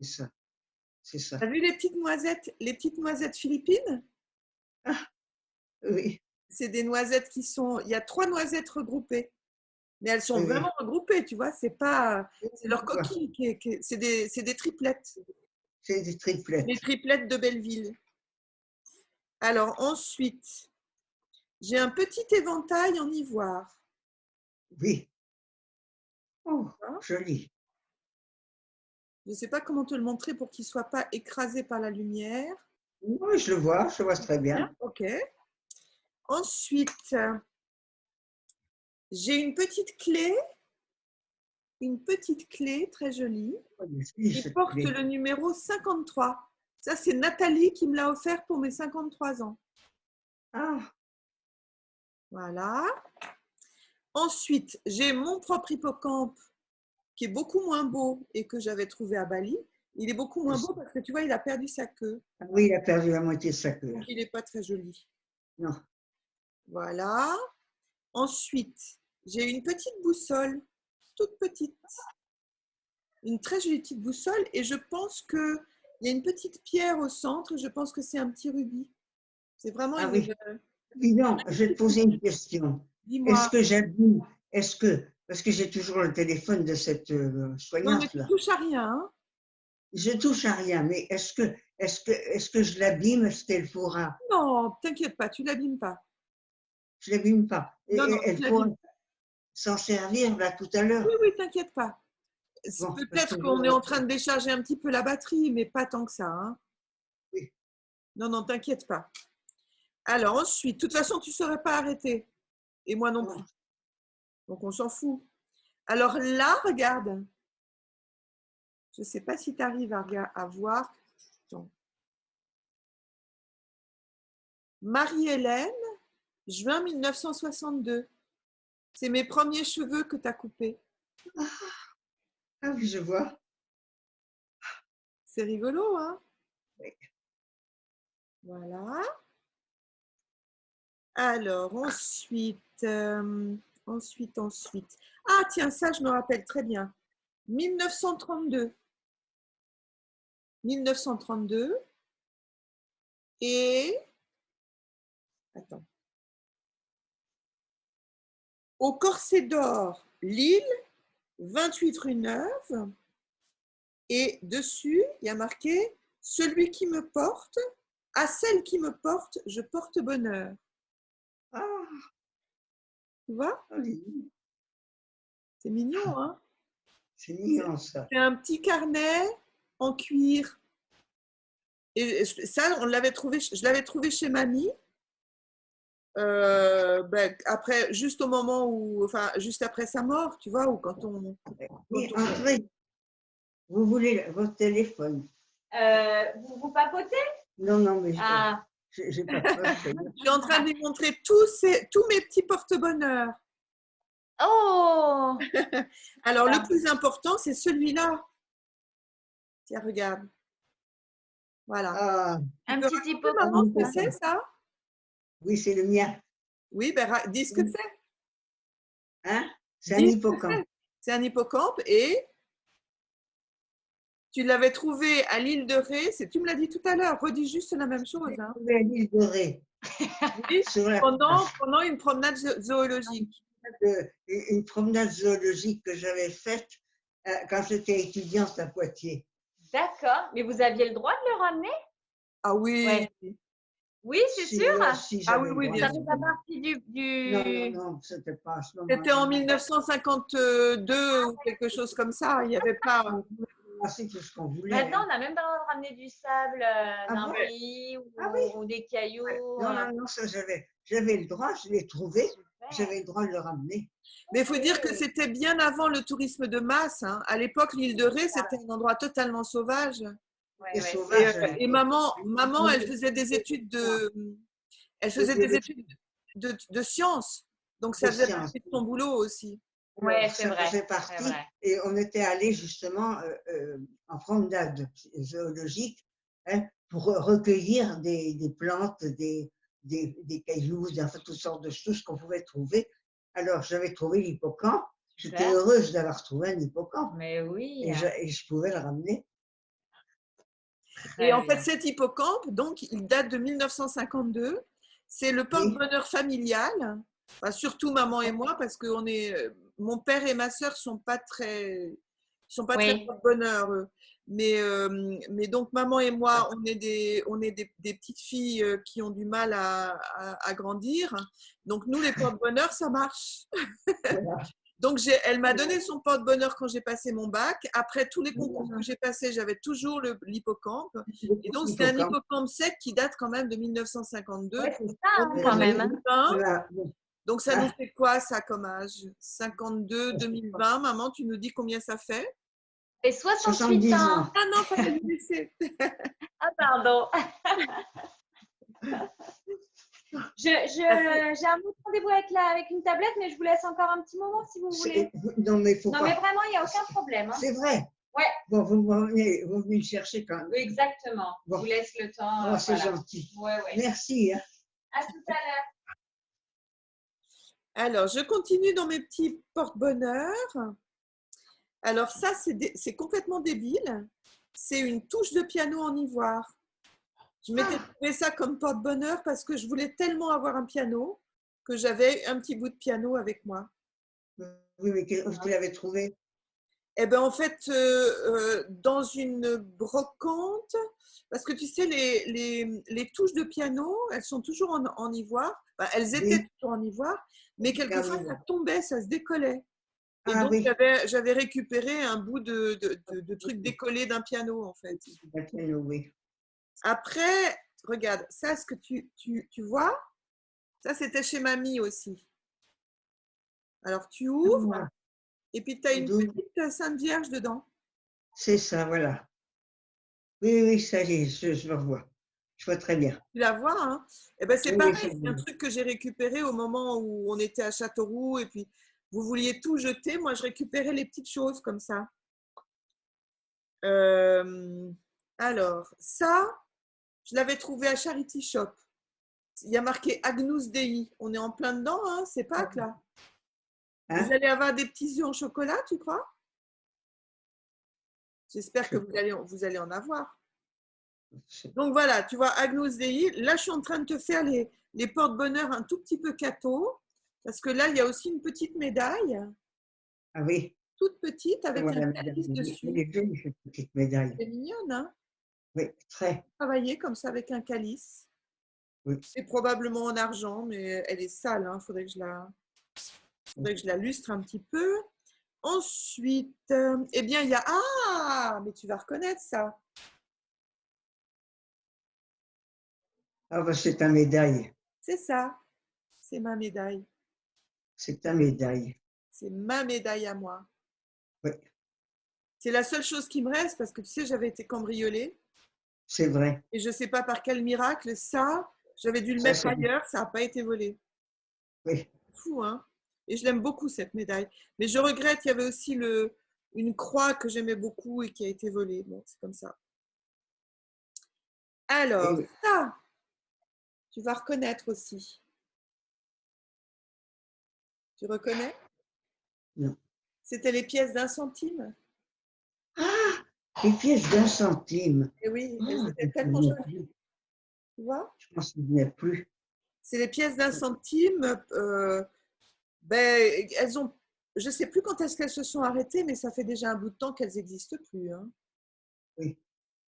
C'est ça, c'est ça. T'as vu les petites noisettes philippines? Ah, oui, C'est des noisettes il y a 3 noisettes regroupées, mais elles sont oui, oui. vraiment regroupées, tu vois. C'est leur Je vois. coquille c'est des triplettes, C'est des triplettes. les triplettes de Belleville. Alors ensuite, j'ai un petit éventail en ivoire. Oui. Oh, Hein. joli. Je ne sais pas comment te le montrer pour qu'il ne soit pas écrasé par la lumière. Oui, je le vois très bien. Ok. Ensuite, j'ai une petite clé très jolie, Oh, mais si, qui cette porte clé. le numéro 53. Ça, c'est Nathalie qui me l'a offert pour mes 53 ans. Ah, Voilà. Ensuite, j'ai mon propre hippocampe qui est beaucoup moins beau et que j'avais trouvé à Bali. Il est beaucoup moins beau parce que tu vois, il a perdu sa queue. ah oui, il a perdu la moitié de sa queue. Donc, il n'est pas très joli. Non. Voilà. Ensuite, j'ai une petite boussole, toute petite. Une très jolie petite boussole. Et je pense qu'il y a une petite pierre au centre. Je pense que c'est un petit rubis. C'est vraiment Ah une. oui. Dis donc, je vais te poser une question. Est-ce Dis-moi. que j'abîme, parce que j'ai toujours le téléphone de cette Non, mais tu soignante-là. touches à rien, hein. Je touche à rien, mais est-ce que je l'abîme? Est-ce qu'elle pourra? Non, t'inquiète pas, tu l'abîmes pas. Je l'abîme pas. Non, non, tu Elle pourra l'abîmes. s'en servir là tout à Oui, l'heure. oui, t'inquiète pas. Bon, parce que Peut-être qu'on est en train de décharger un petit peu la batterie, mais pas tant que ça, hein. oui. Non, non, t'inquiète pas. Alors ensuite, de toute façon, tu ne saurais pas arrêter. Et moi non plus. Donc on s'en fout. Alors là, regarde. Je ne sais pas si tu arrives à voir. Attends. Marie-Hélène, juin 1962. C'est mes premiers cheveux que tu as coupés. Ah oui, je vois. C'est rigolo, hein? Oui. Voilà. Alors, ensuite. Ah, tiens, ça, je me rappelle très bien. 1932. 1932. Et. Attends. Au Corset d'Or, Lille, 28 rue Neuve. Et dessus, il y a marqué « Celui qui me porte, à celle qui me porte, je porte bonheur. Ah, » Tu vois? oui. C'est mignon, hein? C'est mignon ça. C'est un petit carnet en cuir. Et ça, je l'avais trouvé chez mamie. Après, juste au moment où, enfin, juste après sa mort, tu vois, ou quand on. Oui, entrez. Vous voulez votre téléphone? Vous papotez? Non, non, mais Ah, j'ai pas peur. Je suis en train de lui montrer tous mes petits porte-bonheur. oh! Alors, Ah. le plus important, c'est celui-là. Tiens, regarde. Voilà. Ah, Un Tu peux petit raconter, hippocampe. maman, ce que c'est ça? oui, c'est le mien. Oui, ben, dis ce que c'est. Hein? C'est un Dis ce que hippocampe. c'est. C'est un hippocampe et tu l'avais trouvé à l'île de Ré. Tu me l'as dit tout à l'heure. Redis juste la même chose. Hein. Trouvé à l'île de Ré, Oui, sur la pendant une promenade zoologique. une promenade zoologique que j'avais faite quand j'étais étudiante à Poitiers. D'accord. Mais vous aviez le droit de le ramener? Ah oui. Ouais. Oui, c'est Si, sûr. si, Ah j'avais oui, le bien droit. Ça fait pas partie du... Non, c'était pas à ce moment-là. C'était en 1952 ou quelque chose comme ça. Il n'y avait pas. On pouvait ramasser tout ce qu'on voulait. Maintenant, hein. on n'a même pas le droit de ramener du sable d'un bon? puits Ah oui. ou des cailloux. Non, ça j'avais le droit, je l'ai trouvé, Super. j'avais le droit de le ramener. Mais il faut dire que c'était bien avant le tourisme de masse. Hein. À l'époque, l'île de Ré, c'était un endroit totalement sauvage. Ouais, Et ouais, sauvage. Et maman, elle faisait des études de sciences. Donc, ça De faisait sciences. partie de son boulot aussi. Ouais, c'est Ça vrai. faisait c'est partie. vrai. Et on était allé justement en promenade zoologique hein, pour recueillir des plantes, des cailloux, enfin, toutes sortes de choses qu'on pouvait trouver. Alors, j'avais trouvé l'hippocampe. J'étais Super. heureuse d'avoir trouvé un hippocampe. Mais oui. Et je pouvais le ramener. Très Et en fait, bien. cet hippocampe, donc, il date de 1952. C'est le porte-bonheur familial. Enfin, surtout maman et moi, parce que mon père et ma sœur sont pas très Oui. porte-bonheur. Eux. Mais donc maman et moi, on est des petites filles qui ont du mal à grandir. Donc nous, les porte-bonheur, ça marche. Voilà. Donc, elle m'a donné son porte-bonheur quand j'ai passé mon bac. Après tous les concours que j'ai passés, j'avais toujours l'hippocampe. Et donc, c'est un hippocampe sec qui date quand même de 1952. Ouais, c'est ça, hein, quand même. Hein. Voilà. Donc, ça nous fait quoi, ça, comme âge? 52, 2020. Maman, tu nous dis combien ça fait? Et 68 ans. Ah non, fallait le laisser. Ah, pardon. J'ai un autre rendez-vous avec une tablette, mais je vous laisse encore un petit moment si vous voulez. Non, mais faut Non, pas. mais vraiment, il n'y a aucun problème. Hein. C'est vrai. Ouais. Bon, vous venez le chercher quand même. Oui, exactement. Bon. Je vous laisse le temps. Oh, c'est voilà. gentil. Ouais. Merci. Hein. À tout à l'heure. Alors, je continue dans mes petits porte-bonheur. Alors, ça, c'est complètement débile. C'est une touche de piano en ivoire. Je m'étais trouvé ça comme porte-bonheur parce que je voulais tellement avoir un piano que j'avais un petit bout de piano avec moi. Oui, mais vous l'avez trouvé? Eh bien, en fait, dans une brocante, parce que tu sais, les touches de piano, elles sont toujours en ivoire. Enfin, elles étaient toujours en ivoire, mais quelquefois, ça tombait, ça se décollait. Et donc, j'avais récupéré un bout de truc décollé d'un piano, en fait. Oui. Après, regarde, ça, ce que tu vois, ça, c'était chez mamie aussi. Alors, tu ouvres, et puis tu as une petite Sainte Vierge dedans. C'est ça, voilà. Oui, ça y est, je le vois. Je vois très bien. Tu la vois, hein? Eh ben, c'est Oui, pareil, ça, c'est un truc que j'ai récupéré au moment où on était à Châteauroux et puis vous vouliez tout jeter. Moi, je récupérais les petites choses comme ça. Alors, ça, je l'avais trouvé à Charity Shop. Il y a marqué Agnus Dei. On est en plein dedans, hein, c'est Pâques là. Hein? Vous allez avoir des petits œufs en chocolat, tu crois? J'espère que vous allez en avoir. Donc voilà, tu vois, Agnus Dei. Là, je suis en train de te faire les porte-bonheur un tout petit peu cadeau. Parce que là, il y a aussi une petite médaille, Ah oui, toute petite, avec voilà, un madame. calice Elle dessus. est jolie, cette petite médaille. C'est mignonne, hein? Oui, très. Travailler comme ça avec un calice. Oui. C'est probablement en argent, mais elle est sale. Il faudrait que je la lustre un petit peu. Ensuite, eh bien, il y a… Ah, mais tu vas reconnaître ça. Ah bah, c'est ta médaille. C'est ça. C'est ma médaille. C'est ta médaille. C'est ma médaille à moi. Oui, C'est la seule chose qui me reste parce que tu sais, j'avais été cambriolée c'est vrai. et je ne sais pas par quel miracle, ça, j'avais dû le Ça, mettre c'est… ailleurs, ça n'a pas été volé. Oui, Fou, hein? Et je l'aime beaucoup, cette médaille. Mais je regrette, il y avait aussi une croix que j'aimais beaucoup et qui a été volée. Bon, c'est comme ça. Alors, oui. ça, tu vas reconnaître aussi. Tu reconnais? Non. C'était les pièces d'1 centime. Ah, les pièces d'1 centime. Et oui, elles Oh, étaient je tellement m'en jolies, souviens plus. tu vois? Je m'en souvenais plus. C'est les pièces d'1 centime. Ben, elles ont, je ne sais plus quand est-ce qu'elles se sont arrêtées, mais ça fait déjà un bout de temps qu'elles n'existent plus, hein. Oui.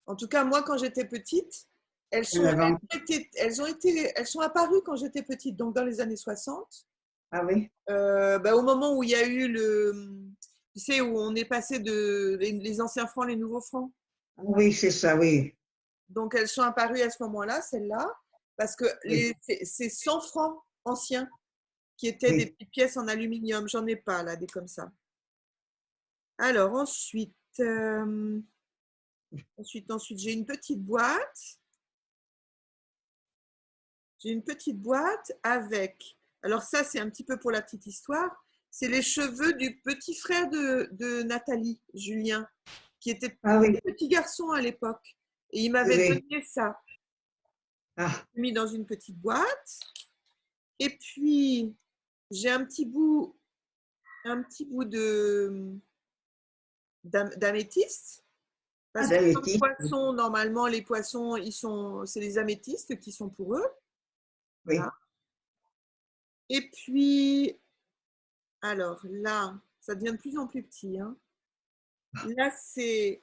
En tout cas, moi, quand j'étais petite, elles Il y en sont, avait elles sont apparues quand j'étais petite, donc dans les années 60. Ah oui, Ben, au moment où il y a eu tu sais, où on est passé les anciens francs, les nouveaux francs. ah oui, c'est ça, oui. Donc, elles sont apparues à ce moment-là, celles-là, parce que Oui, c'est 100 francs anciens qui étaient des oui. petites pièces en aluminium. J'en ai pas, là, des comme ça. Alors, ensuite, j'ai une petite boîte. J'ai une petite boîte avec… Alors ça, c'est un petit peu pour la petite histoire. C'est les cheveux du petit frère de Nathalie, Julien, qui était Ah oui, petit garçon à l'époque. Et il m'avait oui. donné ça. Ah, Mis dans une petite boîte. Et puis, j'ai un petit bout d'améthyste. Parce que comme d'améthyste. poisson, normalement, les poissons, c'est les améthystes qui sont pour eux. Oui. Voilà. Et puis, alors là, ça devient de plus en plus petit, hein. Là, c'est…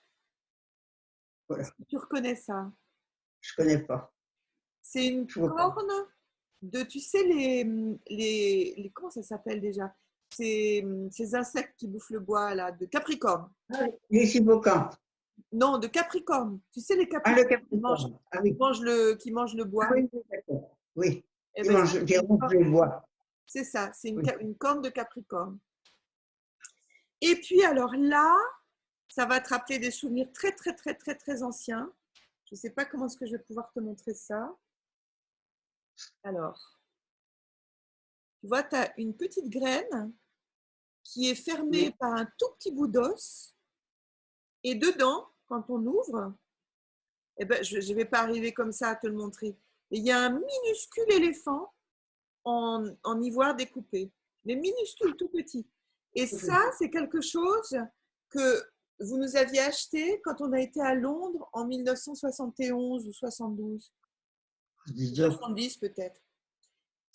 Voilà. Tu reconnais ça? Je connais pas. C'est une Je vois pas. corne de… Tu sais, comment ça s'appelle déjà? Ces insectes qui bouffent le bois, là, de capricorne. Ah, les hippocampes. Non, de capricorne. Tu sais, les Ah, le capricornes capricorne. Ah oui. qui mangent le Ah bois. oui, oui, d'accord. Oui. Eh Ils ben, ça, mangent des rouges de bois. c'est ça, c'est Oui. une corne de capricorne. Et puis, alors là, ça va te rappeler des souvenirs très, très, très, très, très anciens. Je ne sais pas comment est-ce que je vais pouvoir te montrer ça. Alors, tu vois, tu as une petite graine qui est fermée Oui. par un tout petit bout d'os. Et dedans, quand on ouvre, eh ben, je ne vais pas arriver comme ça à te le montrer. Mais il y a un minuscule éléphant en ivoire découpé. Mais minuscule, tout petit. Et ça, c'est quelque chose que vous nous aviez acheté quand on a été à Londres en 1971 ou 72. Dis donc. 70 peut-être.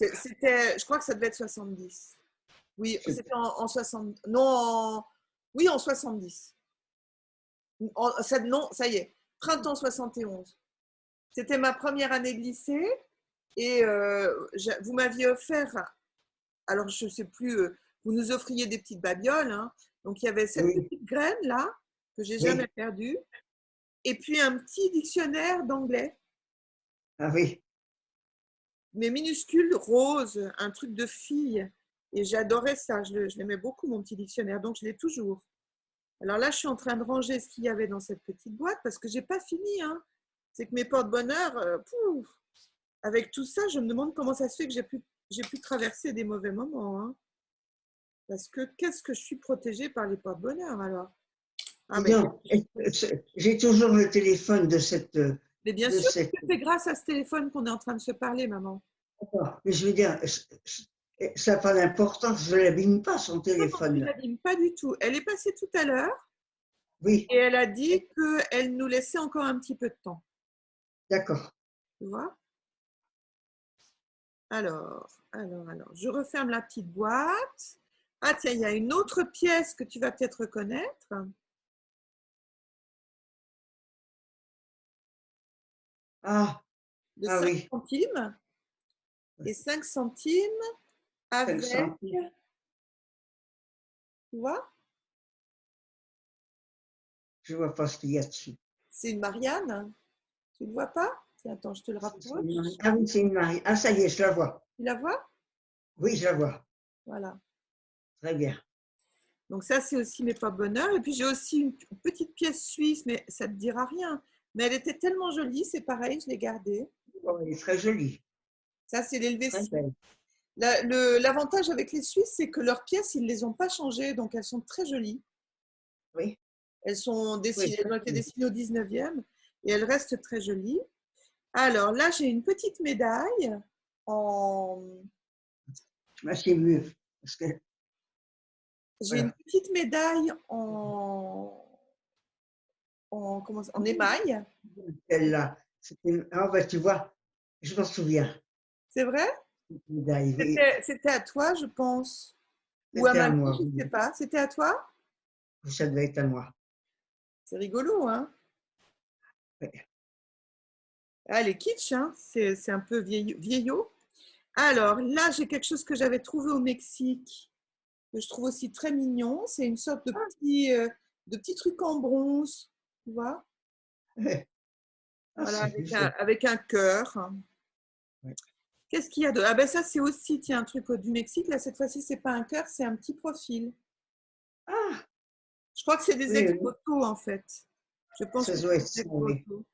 Je crois que ça devait être 70. Oui, c'était en 60. Non, oui, en 70. Non, ça y est, printemps 71. C'était ma première année de lycée et vous m'aviez offert, alors je ne sais plus, vous nous offriez des petites babioles, hein. Donc il y avait cette petite graine là que j'ai jamais perdue et puis un petit dictionnaire d'anglais. Ah oui. Mais minuscule, rose, un truc de fille. Et j'adorais ça, je l'aimais beaucoup, mon petit dictionnaire, donc je l'ai toujours. Alors là, je suis en train de ranger ce qu'il y avait dans cette petite boîte parce que je n'ai pas fini, hein. c'est que mes porte-bonheur, avec tout ça, je me demande comment ça se fait que j'ai pu traverser des mauvais moments. Hein. Parce que qu'est-ce que je suis protégée par les porte-bonheur alors? Ah, mais, Non, j'ai toujours le téléphone de cette. mais bien de sûr cette... que c'est grâce à ce téléphone qu'on est en train de se parler, maman. Mais je veux dire, ça n'a pas d'importance, je ne l'abîme pas, son Non, téléphone. tu l'abîmes pas du tout. Elle est passée tout à l'heure Oui, et elle a dit qu'elle nous laissait encore un petit peu de temps. d'accord. Tu vois? Alors, je referme la petite boîte. Ah tiens, il y a une autre pièce que tu vas peut-être reconnaître. Ah, De ah 5 oui, centimes. Et 5 centimes 5 avec, centimes. tu vois, Je ne vois pas ce qu'il y a dessus. c'est une Marianne. Tu ne le vois pas? Tiens, attends, je te le rapproche. Ah oui, c'est une Marie. Ah, ça y est, je la vois. Tu la vois? Oui, je la vois. Voilà. Très bien. Donc ça, c'est aussi mes porte-bonheur. Et puis j'ai aussi une petite pièce suisse, mais ça ne te dira rien. Mais elle était tellement jolie, c'est pareil, je l'ai gardée. Oh, elle est très jolie. Ça, c'est Très l'Helvétie. belle. L'avantage avec les Suisses, c'est que leurs pièces, ils ne les ont pas changées, donc elles sont très jolies. Oui, Elles ont oui, été dessinées au 19e et elles restent très jolies. Alors là, j'ai une petite médaille en... c'est mieux. Parce que, J'ai une voilà, petite médaille en émail. celle-là. Ah, bah, tu vois, je m'en souviens. C'est vrai? Cette médaille, oui. C'était à toi, je pense. Ou à C'était à mamie, moi. je ne sais pas. C'était à toi? Ça devait être à moi. C'est rigolo, hein? Oui. Ah, les kitsch, hein? C'est un peu vieillot. Alors là, j'ai quelque chose que j'avais trouvé au Mexique, que je trouve aussi très mignon. C'est une sorte de petit truc en bronze, tu vois? Ah, Voilà, c'est avec un cœur. ouais. Qu'est-ce qu'il y a de... Ah ben ça, c'est aussi, tiens, un truc du Mexique. Là, cette fois-ci, c'est pas un cœur, c'est un petit profil. Ah, Je crois que c'est des oui, oui, ex-voto, en fait. Je pense ça que doit être c'est ça, des oui. ex-voto.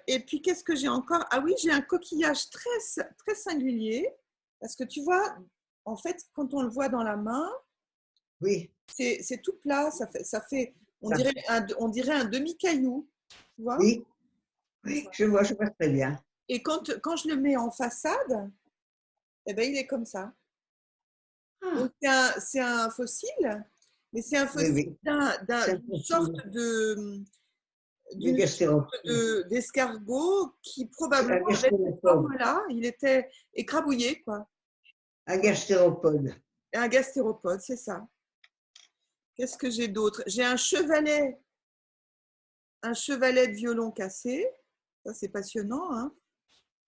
Et puis, qu'est-ce que j'ai encore? Ah oui, j'ai un coquillage très singulier. Parce que tu vois, en fait, quand on le voit dans la main, Oui, c'est tout plat. Ça fait on ça, dirait un demi-caillou. Tu vois? oui, oui, je vois très bien. Et quand je le mets en façade, eh ben, il est comme ça. Ah, Donc, c'est un fossile, mais c'est un oui, fossile oui, c'est un d'une sorte profil de d'une sorte gastéropode. d'escargot qui C'est un probablement avait cette gastéropode. forme-là. Il était écrabouillé, quoi. Un gastéropode. Un gastéropode, c'est ça. Qu'est-ce que j'ai d'autre? J'ai un chevalet de violon cassé. Ça, c'est passionnant, hein.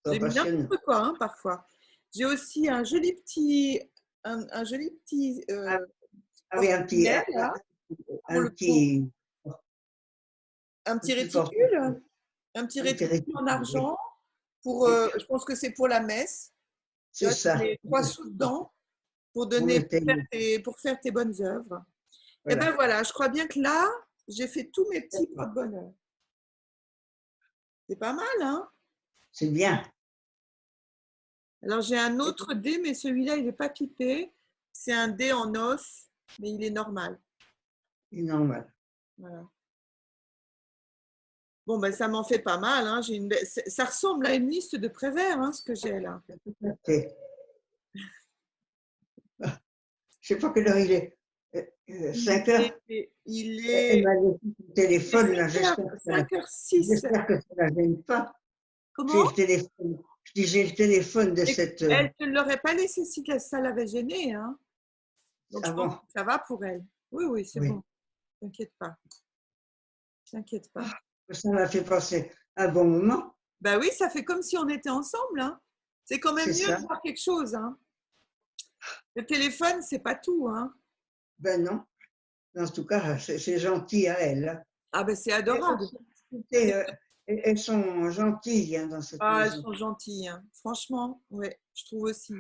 C'est J'ai mis passionnant. n'importe quoi, hein, parfois. J'ai aussi un joli petit Ah, ah oui, porte-monnaie, là, pour un le pot. petit, Un un petit petit porte réticule. Un petit un petit réticule en réticule, oui. argent. Pour, Oui, je pense que c'est pour la messe. Tu c'est vois, tu ça. mets 3 sous dedans pour Pour donner, le thème. pour faire tes bonnes œuvres. Et Voilà. ben voilà, je crois bien que là, j'ai fait tous mes petits porte-bonheur. C'est pas mal, hein? C'est bien. Alors j'ai un autre dé, mais celui-là, il n'est pas pipé. C'est un dé en os, mais il est normal. C'est normal. Voilà. Bon, ben ça m'en fait pas mal. Hein. Ça ressemble à une liste de Prévert, hein, ce que j'ai là. Je ne sais pas quelle heure il est. 5 heures. Il Elle est m'a laissé le téléphone, là. 5h06. J'espère que ça ne la gêne pas. J'ai Comment? le téléphone. Je dis, j'ai le téléphone de cette. Elle ne te l'aurait pas laissé si ça l'avait gênée. Hein. Donc, je pense Avant. que ça va pour elle. Oui, oui, c'est Oui. bon. T'inquiète pas. T'inquiète pas. Ça m'a fait passer un bon moment. Ben oui, ça fait comme si on était ensemble. Hein. C'est quand même C'est mieux ça. de voir quelque chose. Hein. Le téléphone, c'est pas tout. Hein. Ben non. En tout cas, c'est gentil à elle. Ah ben c'est adorable. Et, elles sont gentilles, hein, dans cette Ah, elles maison. sont gentilles. Hein. Franchement, ouais, je trouve aussi.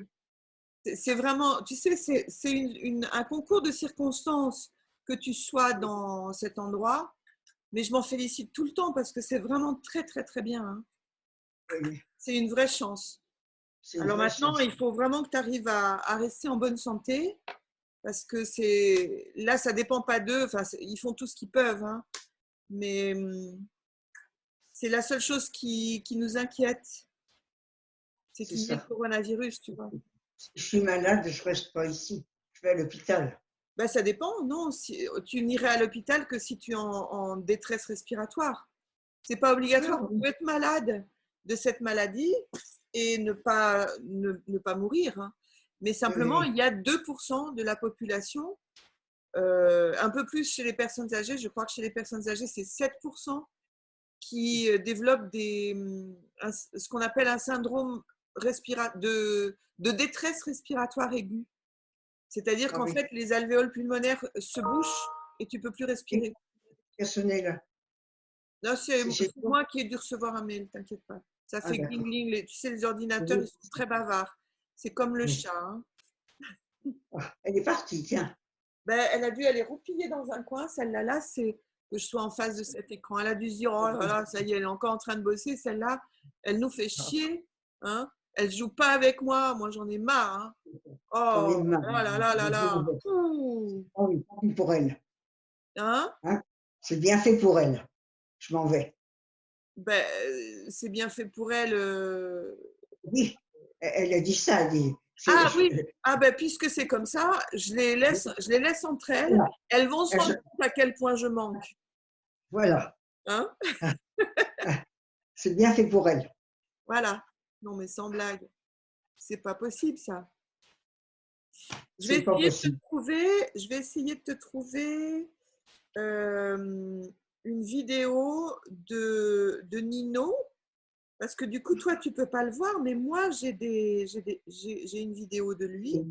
C'est vraiment, tu sais, c'est un concours de circonstances que tu sois dans cet endroit. Mais je m'en félicite tout le temps parce que c'est vraiment très, très, très bien. Hein. Oui, C'est une vraie chance. c'est une Alors vraie maintenant, chance. il faut vraiment que tu arrives à rester en bonne santé parce que là, ça dépend pas d'eux. Enfin, ils font tout ce qu'ils peuvent. Hein. Mais c'est la seule chose qui nous inquiète. C'est C'est qu'il y ait le ça. coronavirus, tu vois. Si je suis malade, je reste pas ici. Je vais à l'hôpital. Ben, ça dépend, non. Tu n'irais à l'hôpital que si tu es en détresse respiratoire. C'est pas obligatoire. Ah, Tu peux être malade de cette maladie et ne pas mourir. Hein. Mais simplement, oui, il y a 2% de la population, un peu plus chez les personnes âgées. Je crois que chez les personnes âgées, c'est 7% qui développent ce qu'on appelle un syndrome de détresse respiratoire aiguë. C'est-à-dire ah qu'en oui. fait, les alvéoles pulmonaires se bouchent et tu ne peux plus respirer. Personnel, Là, c'est c'est chez toi? moi qui ai dû recevoir un mail, t'inquiète pas. Ça Ah, fait gling d'accord. gling. Tu sais, les ordinateurs, ils Oui. sont très bavards. C'est comme le Oui. chat. Hein. Ah, elle est partie, tiens. Ben, elle a dû aller roupiller dans un coin. Celle-là, là, c'est que je sois en face de cet écran. Elle a dû se dire, oh là là, ça y est, elle est encore en train de bosser. Celle-là, elle nous fait chier. Hein. Elle joue pas avec moi. Moi, j'en ai marre. Hein. J'en ai Oh marre. là là là là là. Ouh. Ah oui, tant pis pour elle. Hein? Hein. C'est bien fait pour elle. Je m'en vais. Ben, c'est bien fait pour elle. Oui, elle a dit ça. Elle dit, Ah oui, ah ben, puisque c'est comme ça, je les laisse entre elles. voilà. Elles vont se rendre compte à quel point je manque. Voilà. Hein? Ah, ah, c'est bien fait pour elle. Voilà. Non, mais sans blague. C'est pas possible, ça. Je vais C'est pas essayer de te possible. trouver, je vais essayer de te trouver une vidéo de Nino. Parce que du coup, toi, tu peux pas le voir, mais moi, j'ai une vidéo de lui.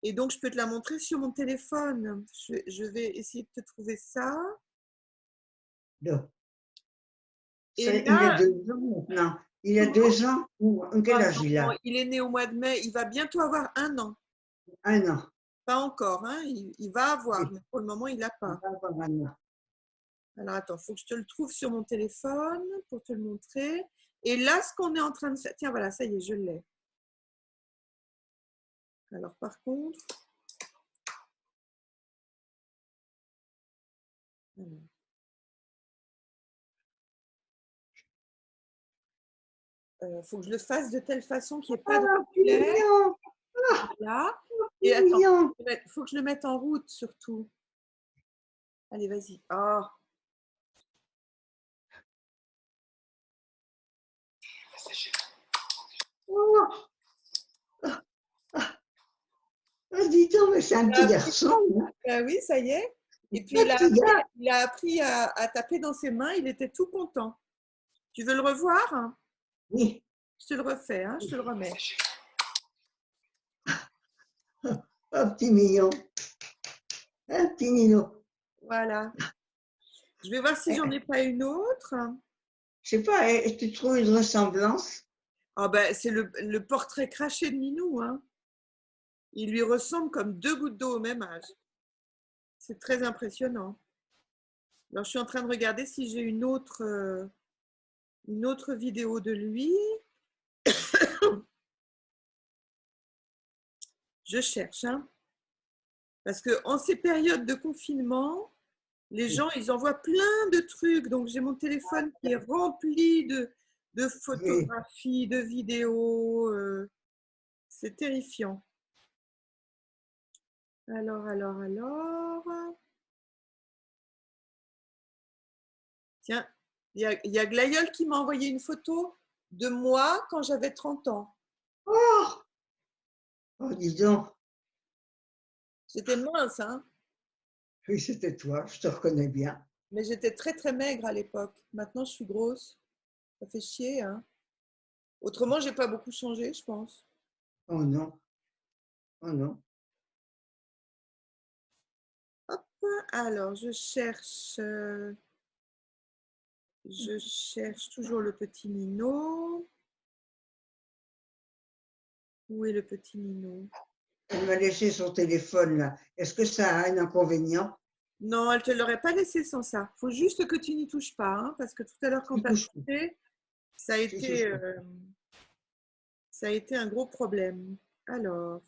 Et donc, je peux te la montrer sur mon téléphone. Je vais essayer de te trouver ça. Non. Ça, Et il a là, 2 ans maintenant. Il a comment? 2 ans. Quel Ah âge il non, a? il est né au mois de mai. Il va bientôt avoir 1 an. 1 an. Pas encore, hein. Il va avoir, Oui, mais pour le moment, il n'a il pas. va avoir 1 an. Alors, attends, il faut que je te le trouve sur mon téléphone pour te le montrer. Et là, ce qu'on est en train de faire… Tiens, voilà, ça y est, je l'ai. Alors, par contre… Faut que je le fasse de telle façon qu'il n'y ait pas de Ah, c'est reflet. mignon. Là. C'est Et attends, mignon. il faut que je le mette en route surtout. Allez, vas-y. Oh. Oh, ah, dis donc, mais c'est un petit garçon. Hein. Ben oui, ça y est. Et puis, Un petit gars. il a appris à taper dans ses mains. Il était tout content. Tu veux le revoir? Oui. Je te le refais, hein, je te le remets. Un petit mignon. Un petit Nino. Voilà. Je vais voir si j'en ai pas une autre. Je sais pas, tu trouves une ressemblance? Ah ben, c'est le portrait craché de Ninou. Hein. Il lui ressemble comme 2 gouttes d'eau au même âge. C'est très impressionnant. Alors, je suis en train de regarder si j'ai une autre vidéo de lui. Je cherche, hein. Parce qu'en ces périodes de confinement, les gens, ils envoient plein de trucs. Donc, j'ai mon téléphone qui est rempli de Oui. photographies, de vidéos. C'est terrifiant. Alors. Tiens, il y a Glaïeul qui m'a envoyé une photo de moi quand j'avais 30 ans. Oh, oh, dis donc. J'étais mince, hein, Oui, c'était toi, je te reconnais bien. mais j'étais très très maigre à l'époque. Maintenant, je suis grosse. Ça fait chier, hein. Autrement, j'ai pas beaucoup changé, je pense. Oh non. Oh non. Hop, alors je cherche toujours le petit Nino. Où est le petit Nino? Elle m'a laissé son téléphone là. Est-ce que ça a un inconvénient? Non, elle ne te l'aurait pas laissé sans ça. Il faut juste que tu n'y touches pas, hein, parce que tout à l'heure, quand tu as touché, ça a été un gros problème. Alors.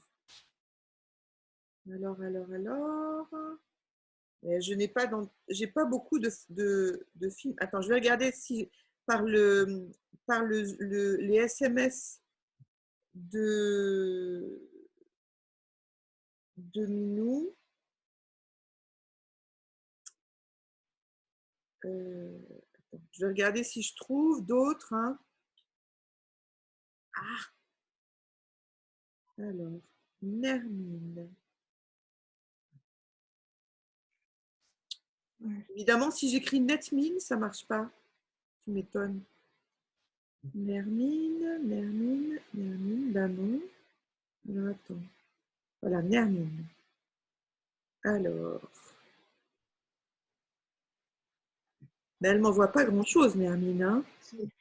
J'ai pas beaucoup de films. Attends, je vais regarder si par les SMS de Minou. Attends, je vais regarder si je trouve d'autres. Hein. Ah, alors, Nermine. Évidemment, si j'écris Netmine, ça marche pas. Tu m'étonnes. Nermine, ben non. Alors, attends. Voilà, Nermine. Alors. Mais elle ne m'envoie pas grand-chose, Nermine. Hein.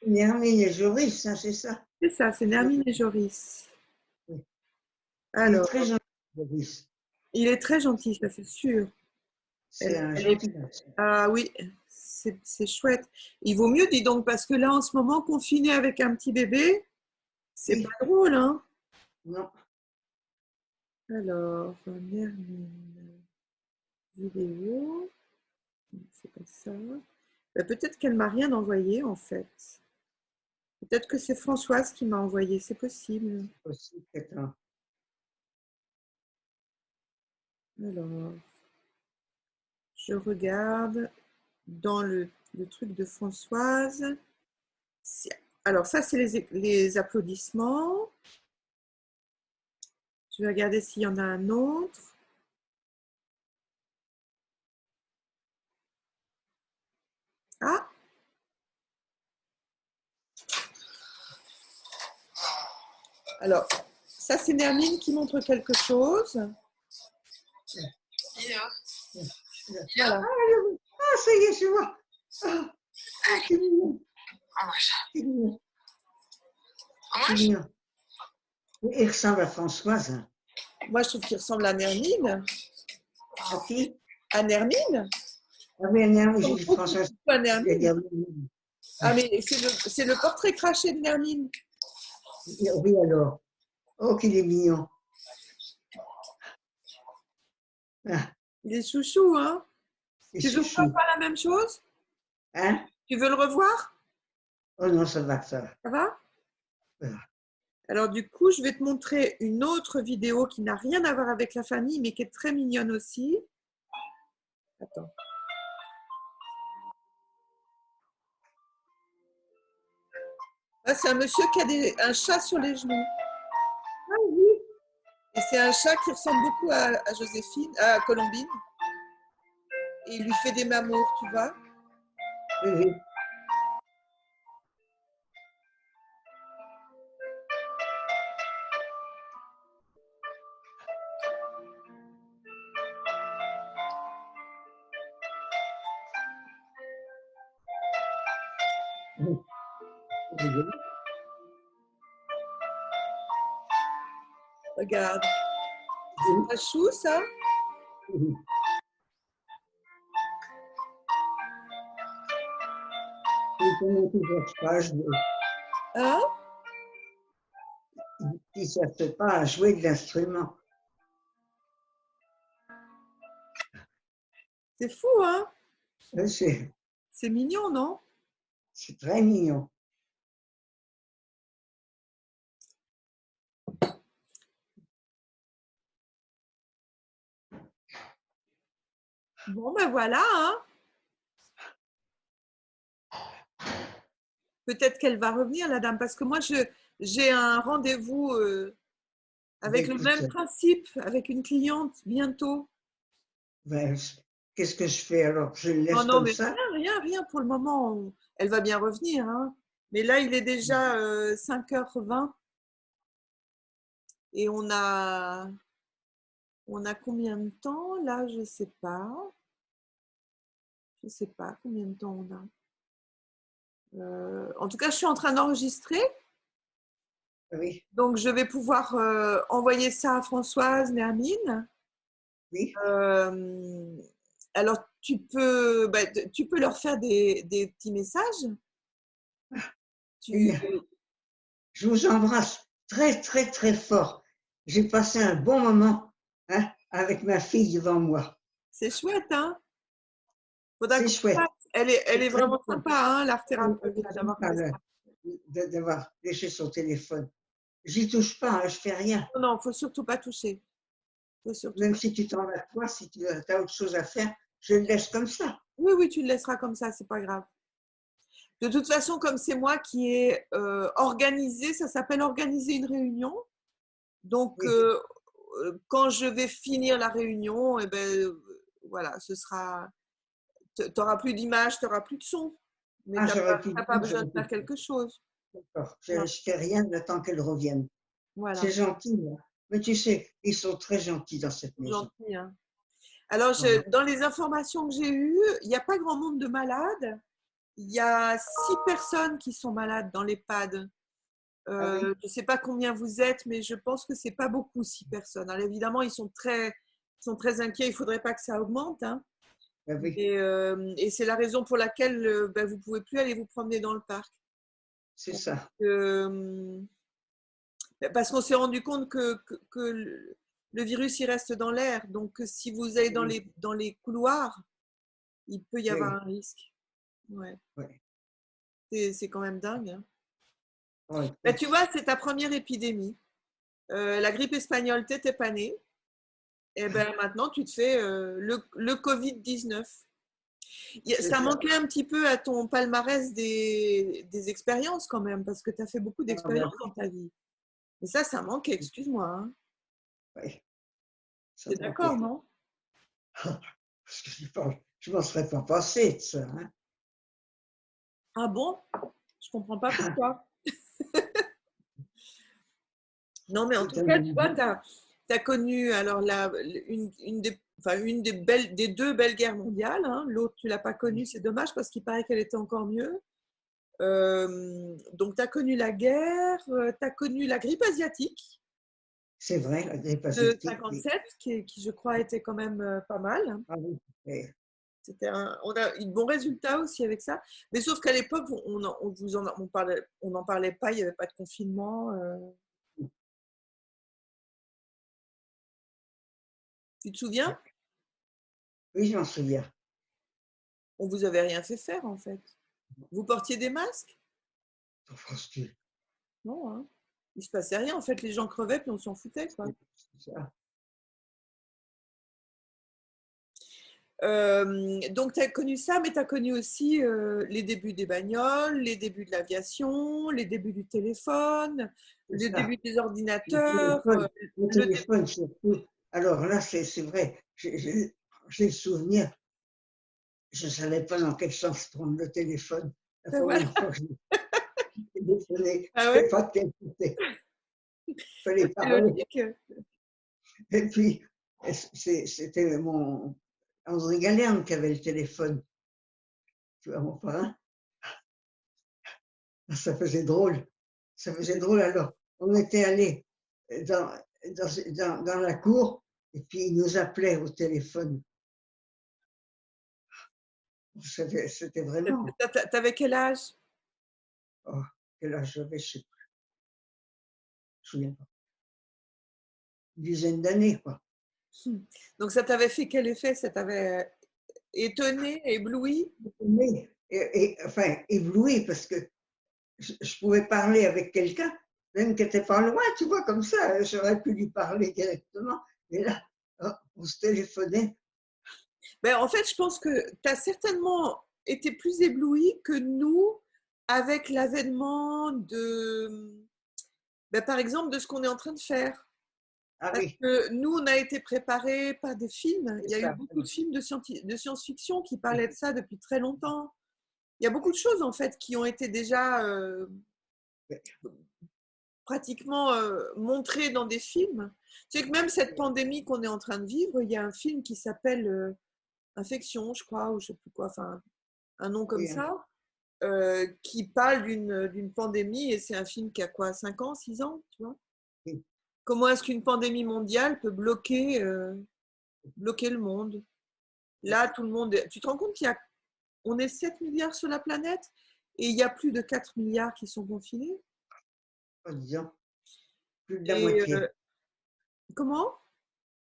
Nermine et Joris, hein, c'est ça? C'est ça, c'est Nermine et Joris. Oui. Alors, il est très gentil, Joris. Il est très gentil, ça c'est sûr. C'est un gentil garçon. Ah oui, c'est chouette. Il vaut mieux, dis donc, parce que là, en ce moment, confiné avec un petit bébé, c'est pas drôle, hein? Non. Alors, Nermine, vidéo, c'est pas ça. Peut-être qu'elle m'a rien envoyé, en fait. Peut-être que c'est Françoise qui m'a envoyé, c'est possible. Aussi, peut-être. Alors, je regarde dans le truc de Françoise. Alors, ça, c'est les applaudissements. Je vais regarder s'il y en a un autre. Ah! Alors, ça, c'est Nermine qui montre quelque chose. Voilà. Ah, ça y est, je vois. Ah, c'est mignon. C'est mignon. C'est mignon. Il ressemble à Françoise. Moi, je trouve qu'il ressemble à Nermine. À qui? À Nermine? Ah oui, Nermine, j'ai dit Françoise. À Nermine. Ah, mais c'est le portrait craché de Nermine. Oui, alors. Oh, qu'il est mignon. Ah. Il est chouchou, hein? Tu veux chouchou. pas la même chose? Hein? Tu veux le revoir? Oh non, ça va, ça va. Ça va? Voilà. Alors, du coup, je vais te montrer une autre vidéo qui n'a rien à voir avec la famille, mais qui est très mignonne aussi. Attends. Là, c'est un monsieur qui a un chat sur les genoux. Ah oui. Et c'est un chat qui ressemble beaucoup à Joséphine, à Colombine. Et il lui fait des mamours, tu vois. Oui, oui. Regarde. C'est pas chou, ça? Oui. Hein? Ils ne savent pas à jouer de l'instrument. C'est fou, hein? C'est mignon, non? C'est très mignon. Bon, ben voilà, hein? Peut-être qu'elle va revenir, la dame, parce que moi, j'ai un rendez-vous avec le même principe, avec une cliente bientôt. Ben, qu'est-ce que je fais alors? Je le laisse non, comme mais ça? rien pour le moment. Elle va bien revenir, hein? Mais là, il est déjà 5h20 et on a combien de temps? Là, je ne sais pas. Je ne sais pas combien de temps on a. En tout cas, je suis en train d'enregistrer. Oui. Donc, je vais pouvoir envoyer ça à Françoise, Nermine. Oui. Alors, tu peux leur faire des petits messages. Et je vous embrasse très, très, très fort. J'ai passé un bon moment hein, avec ma fille devant moi. C'est chouette, hein? Faudra C'est qu'on chouette. fasse. Elle est C'est très vraiment chouette. sympa, hein, l'art thérapeute, là, d'avoir fait ça. D'avoir laissé son téléphone. J'y touche pas, hein, je fais rien. Non, non, faut surtout pas toucher. Même si tu t'en vas toi, si tu as autre chose à faire, je le laisse comme ça. Oui, oui, tu le laisseras comme ça, c'est pas grave. De toute façon, comme c'est moi qui ai organisé, ça s'appelle organiser une réunion. Donc, Oui. quand je vais finir la réunion, eh ben, voilà, ce sera. Tu n'auras plus d'image, tu n'auras plus de son. Mais Ah, tu j'aurais pu n'as pas besoin de faire quelque chose. D'accord. Je ne fais rien le temps qu'elle revienne. Voilà. C'est gentil. Hein. Mais tu sais, ils sont très gentils dans cette maison. Gentil, hein. Alors, dans les informations que j'ai eues, il n'y a pas grand monde de malades. Il y a 6 personnes qui sont malades dans l'EHPAD. Ah oui. Je ne sais pas combien vous êtes, mais je pense que ce n'est pas beaucoup, 6 personnes. Alors, évidemment, ils sont très inquiets. Il ne faudrait pas que ça augmente. Hein. Ah oui. Et c'est la raison pour laquelle vous ne pouvez plus aller vous promener dans le parc. C'est ça. Parce qu'on s'est rendu compte que le virus, il reste dans l'air. Donc, si vous allez dans les couloirs, il peut y avoir un risque. Ouais. Ouais. C'est quand même dingue. Hein. Ouais. Ben, tu vois, c'est ta première épidémie. La grippe espagnole, tu n'étais pas né. Et ben maintenant, tu te fais le Covid-19. Ça manquait un petit peu à ton palmarès des expériences quand même, parce que tu as fait beaucoup d'expériences dans ta vie. Mais ça manquait, excuse-moi. Hein. Oui. T'es d'accord, non? Parce que je ne m'en serais pas passé de ça. Hein. Ah bon? Je comprends pas pourquoi. Non, mais en tout cas, tu vois, tu as connu alors une des 2 belles guerres mondiales. Hein. L'autre, tu ne l'as pas connue, c'est dommage parce qu'il paraît qu'elle était encore mieux. Donc, tu as connu la guerre, tu as connu la grippe asiatique. C'est vrai, la grippe De asiatique. 57, qui, je crois, était quand même pas mal. Ah oui. On a eu de bons résultats aussi avec ça. Mais sauf qu'à l'époque, on n'en parlait pas, il n'y avait pas de confinement. Tu te souviens? Oui, je m'en souviens. On vous avait rien fait faire, en fait. Vous portiez des masques? Non, hein. Il ne se passait rien. En fait, les gens crevaient, puis on s'en foutait, quoi. Donc, tu as connu ça, mais tu as connu aussi les débuts des bagnoles, les débuts de l'aviation, les débuts du téléphone, les débuts des ordinateurs. Le téléphone, surtout. Alors là, c'est vrai, j'ai le souvenir, je ne savais pas dans quel sens prendre le téléphone. La première fois que j'ai téléphoné, je ne savais pas de quel côté. Il fallait parler. Et puis, c'était mon André Galerne qui avait le téléphone. Tu vois, mon parrain. Ça faisait drôle. Ça faisait drôle. Alors, on était allés dans la cour et puis il nous appelait au téléphone. C'était vraiment. T'avais quel âge? Oh, quel âge j'avais, je ne sais plus. Je ne me souviens pas. Une dizaine d'années, quoi. Donc, ça t'avait fait quel effet? Ça t'avait étonné, ébloui? Enfin, ébloui, parce que je pouvais parler avec quelqu'un, même qui n'était pas loin, tu vois, comme ça, j'aurais pu lui parler directement. Mais là, on se téléphonait. Ben, en fait, je pense que tu as certainement été plus ébloui que nous avec l'avènement par exemple, de ce qu'on est en train de faire. Ah, parce oui. que nous, on a été préparés par des films. Il y a eu beaucoup de films de science-fiction qui parlaient de ça depuis très longtemps. Il y a beaucoup de choses, en fait, qui ont été déjà pratiquement montrées dans des films. Tu sais que même cette pandémie qu'on est en train de vivre, il y a un film qui s'appelle Infection, je crois, ou je ne sais plus quoi, enfin, un nom comme ça, qui parle d'une pandémie, et c'est un film qui a quoi, 5 ans, 6 ans, tu vois. Oui. Comment est-ce qu'une pandémie mondiale peut bloquer le monde? Là, tout le monde… Tu te rends compte on est 7 milliards sur la planète et il y a plus de 4 milliards qui sont confinés. En disant, plus de la Et, moitié. comment?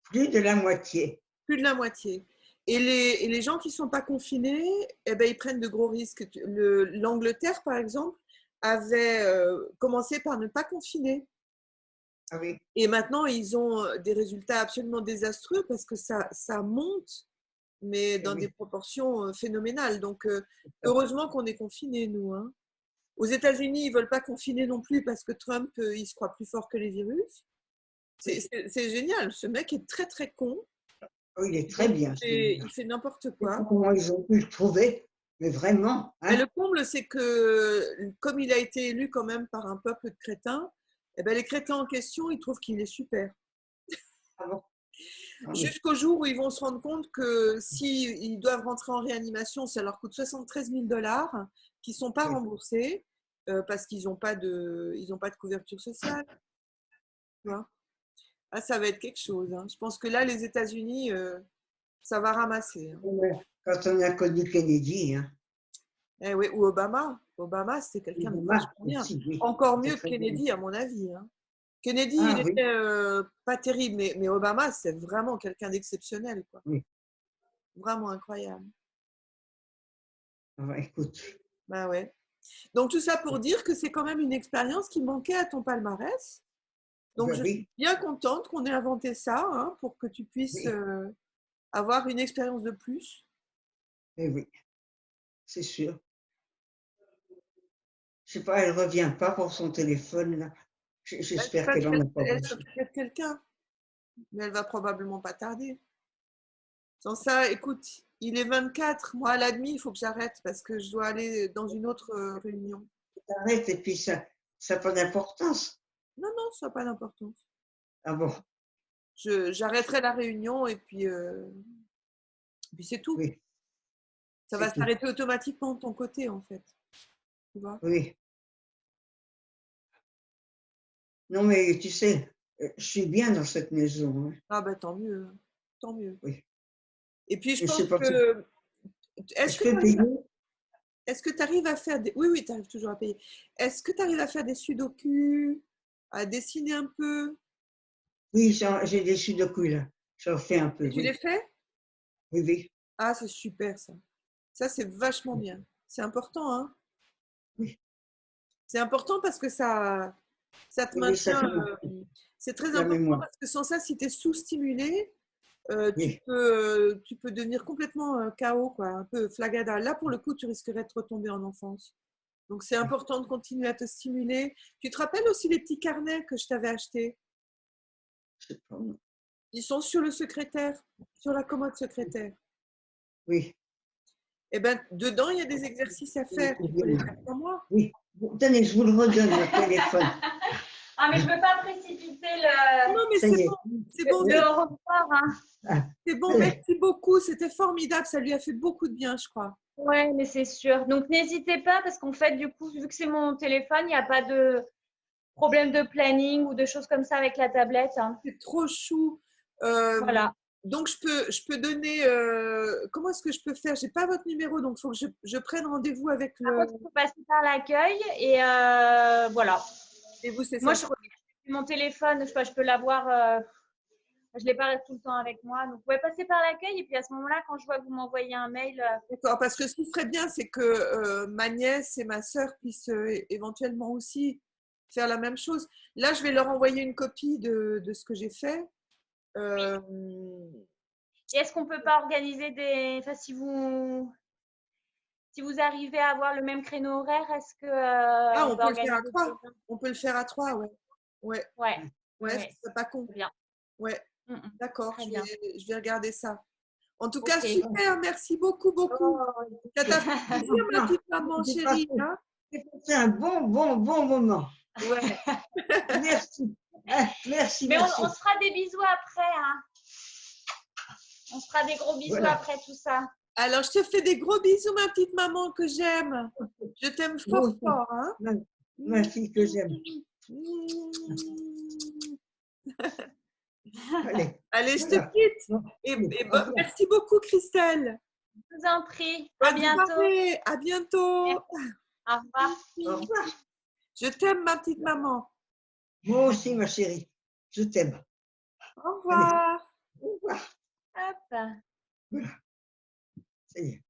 Plus de la moitié. Plus de la moitié. Et les gens qui ne sont pas confinés, eh ben, ils prennent de gros risques. L'Angleterre, par exemple, avait commencé par ne pas confiner. Ah oui. Et maintenant, ils ont des résultats absolument désastreux parce que ça monte, mais dans des proportions phénoménales. Donc, heureusement qu'on est confinés, nous. Hein. Aux États-Unis, ils ne veulent pas confiner non plus parce que Trump, il se croit plus fort que les virus. C'est génial. Ce mec est très, très con. Oui, il est très bien. Il fait n'importe quoi. Comment ils ont pu le trouver, mais vraiment. Hein. Mais le comble, c'est que comme il a été élu quand même par un peuple de crétins, eh ben, les crétins en question, ils trouvent qu'il est super. Ah bon? Ah oui. Jusqu'au jour où ils vont se rendre compte que s'ils doivent rentrer en réanimation, ça leur coûte 73 000 $ qui ne sont pas remboursés parce qu'ils n'ont pas de couverture sociale. Tu vois? Ah, ça va être quelque chose. Hein. Je pense que là, les États-Unis, ça va ramasser. Hein. Quand on a connu Kennedy. Hein. Eh oui, ou Obama. Obama, c'était quelqu'un de vachement bien. Encore mieux que Kennedy, bien. À mon avis. Hein. Kennedy, il était pas terrible, mais Obama, c'est vraiment quelqu'un d'exceptionnel. Oui. Vraiment incroyable. Ah, écoute. Ben ouais. Donc, tout ça pour dire que c'est quand même une expérience qui manquait à ton palmarès. Donc, je suis bien contente qu'on ait inventé ça hein, pour que tu puisses avoir une expérience de plus. Eh oui, c'est sûr. Je sais pas, elle ne revient pas pour son téléphone. Là. J'espère qu'elle en a pas Elle s'occupe de quelqu'un, mais elle va probablement pas tarder. Sans ça, écoute, il est 24, moi à la demi, il faut que j'arrête parce que je dois aller dans une autre réunion. Arrête et puis ça n'a pas d'importance. Non, ça n'a pas d'importance. Ah bon? J'arrêterai la réunion et puis c'est tout. Oui. Ça va s'arrêter automatiquement de ton côté, en fait. Tu vois? Oui. Non, mais tu sais, je suis bien dans cette maison. Hein. Ah ben tant mieux. Tant mieux. Oui. Et puis je pense que… Est-ce que tu arrives à faire des… Oui, tu arrives toujours à payer. Est-ce que tu arrives à faire des sudoku, à dessiner un peu? Oui, j'ai des sudoku là. J'en fais un peu. Et tu les fais? Oui, oui. Ah, c'est super ça. Ça, c'est vachement bien. C'est important, hein? Oui. C'est important parce que ça te maintient… c'est très important parce que sans ça, si tu es sous-stimulé, tu peux devenir complètement KO, quoi, un peu flagada. Là, pour le coup, tu risquerais de retomber en enfance. Donc, c'est important de continuer à te stimuler. Tu te rappelles aussi les petits carnets que je t'avais achetés? Je sais pas. Ils sont sur le secrétaire, sur la commode secrétaire. Oui. Eh bien, dedans, il y a des exercices à faire. Tu peux les faire pour moi. Oui. Tenez, je vous le redonne, le téléphone. Ah, mais je ne veux pas précipiter le… Non, mais c'est bon. C'est bon. Le repas, hein. C'est bon, merci beaucoup. C'était formidable. Ça lui a fait beaucoup de bien, je crois. Oui, mais c'est sûr. Donc, n'hésitez pas parce qu'en fait, du coup, vu que c'est mon téléphone, il n'y a pas de problème de planning ou de choses comme ça avec la tablette. Hein. C'est trop chou. Voilà. Donc, je peux donner… comment est-ce que je peux faire? Je n'ai pas votre numéro, donc il faut que je prenne rendez-vous avec le… Par contre, il faut passer par l'accueil et voilà. Et vous, c'est ça? Moi, mon téléphone, je peux l'avoir… je ne l'ai pas tout le temps avec moi. Donc, vous pouvez passer par l'accueil et puis à ce moment-là, quand je vois que vous m'envoyez un mail… D'accord, parce que ce qui serait bien, c'est que ma nièce et ma sœur puissent éventuellement aussi faire la même chose. Là, je vais leur envoyer une copie de ce que j'ai fait. Et est-ce qu'on ne peut pas organiser des… Enfin, si vous arrivez à avoir le même créneau horaire, est-ce que… on peut le faire à 3. On peut le faire à 3, ouais. Ouais, c'est pas con. Bien. Ouais, d'accord, je vais regarder ça. En tout Okay. cas, super, merci beaucoup. Ça t'a fait plaisir, ma petite maman chérie. Hein? C'est un bon moment. Ouais. Merci. Merci. Mais merci. on se fera des bisous après. Hein. On se fera des gros bisous après tout ça. Alors, je te fais des gros bisous, ma petite maman que j'aime. Je t'aime fort. Hein? Ma fille que j'aime. Allez. Allez, je te Voilà. quitte. Et merci beaucoup, Christelle. Je vous en prie. À Bonne bientôt. soirée. À bientôt. Au revoir. Au revoir. Je t'aime, ma petite maman. Moi aussi, ma chérie. Je t'aime. Au revoir. Au revoir. Hop. Ça y est.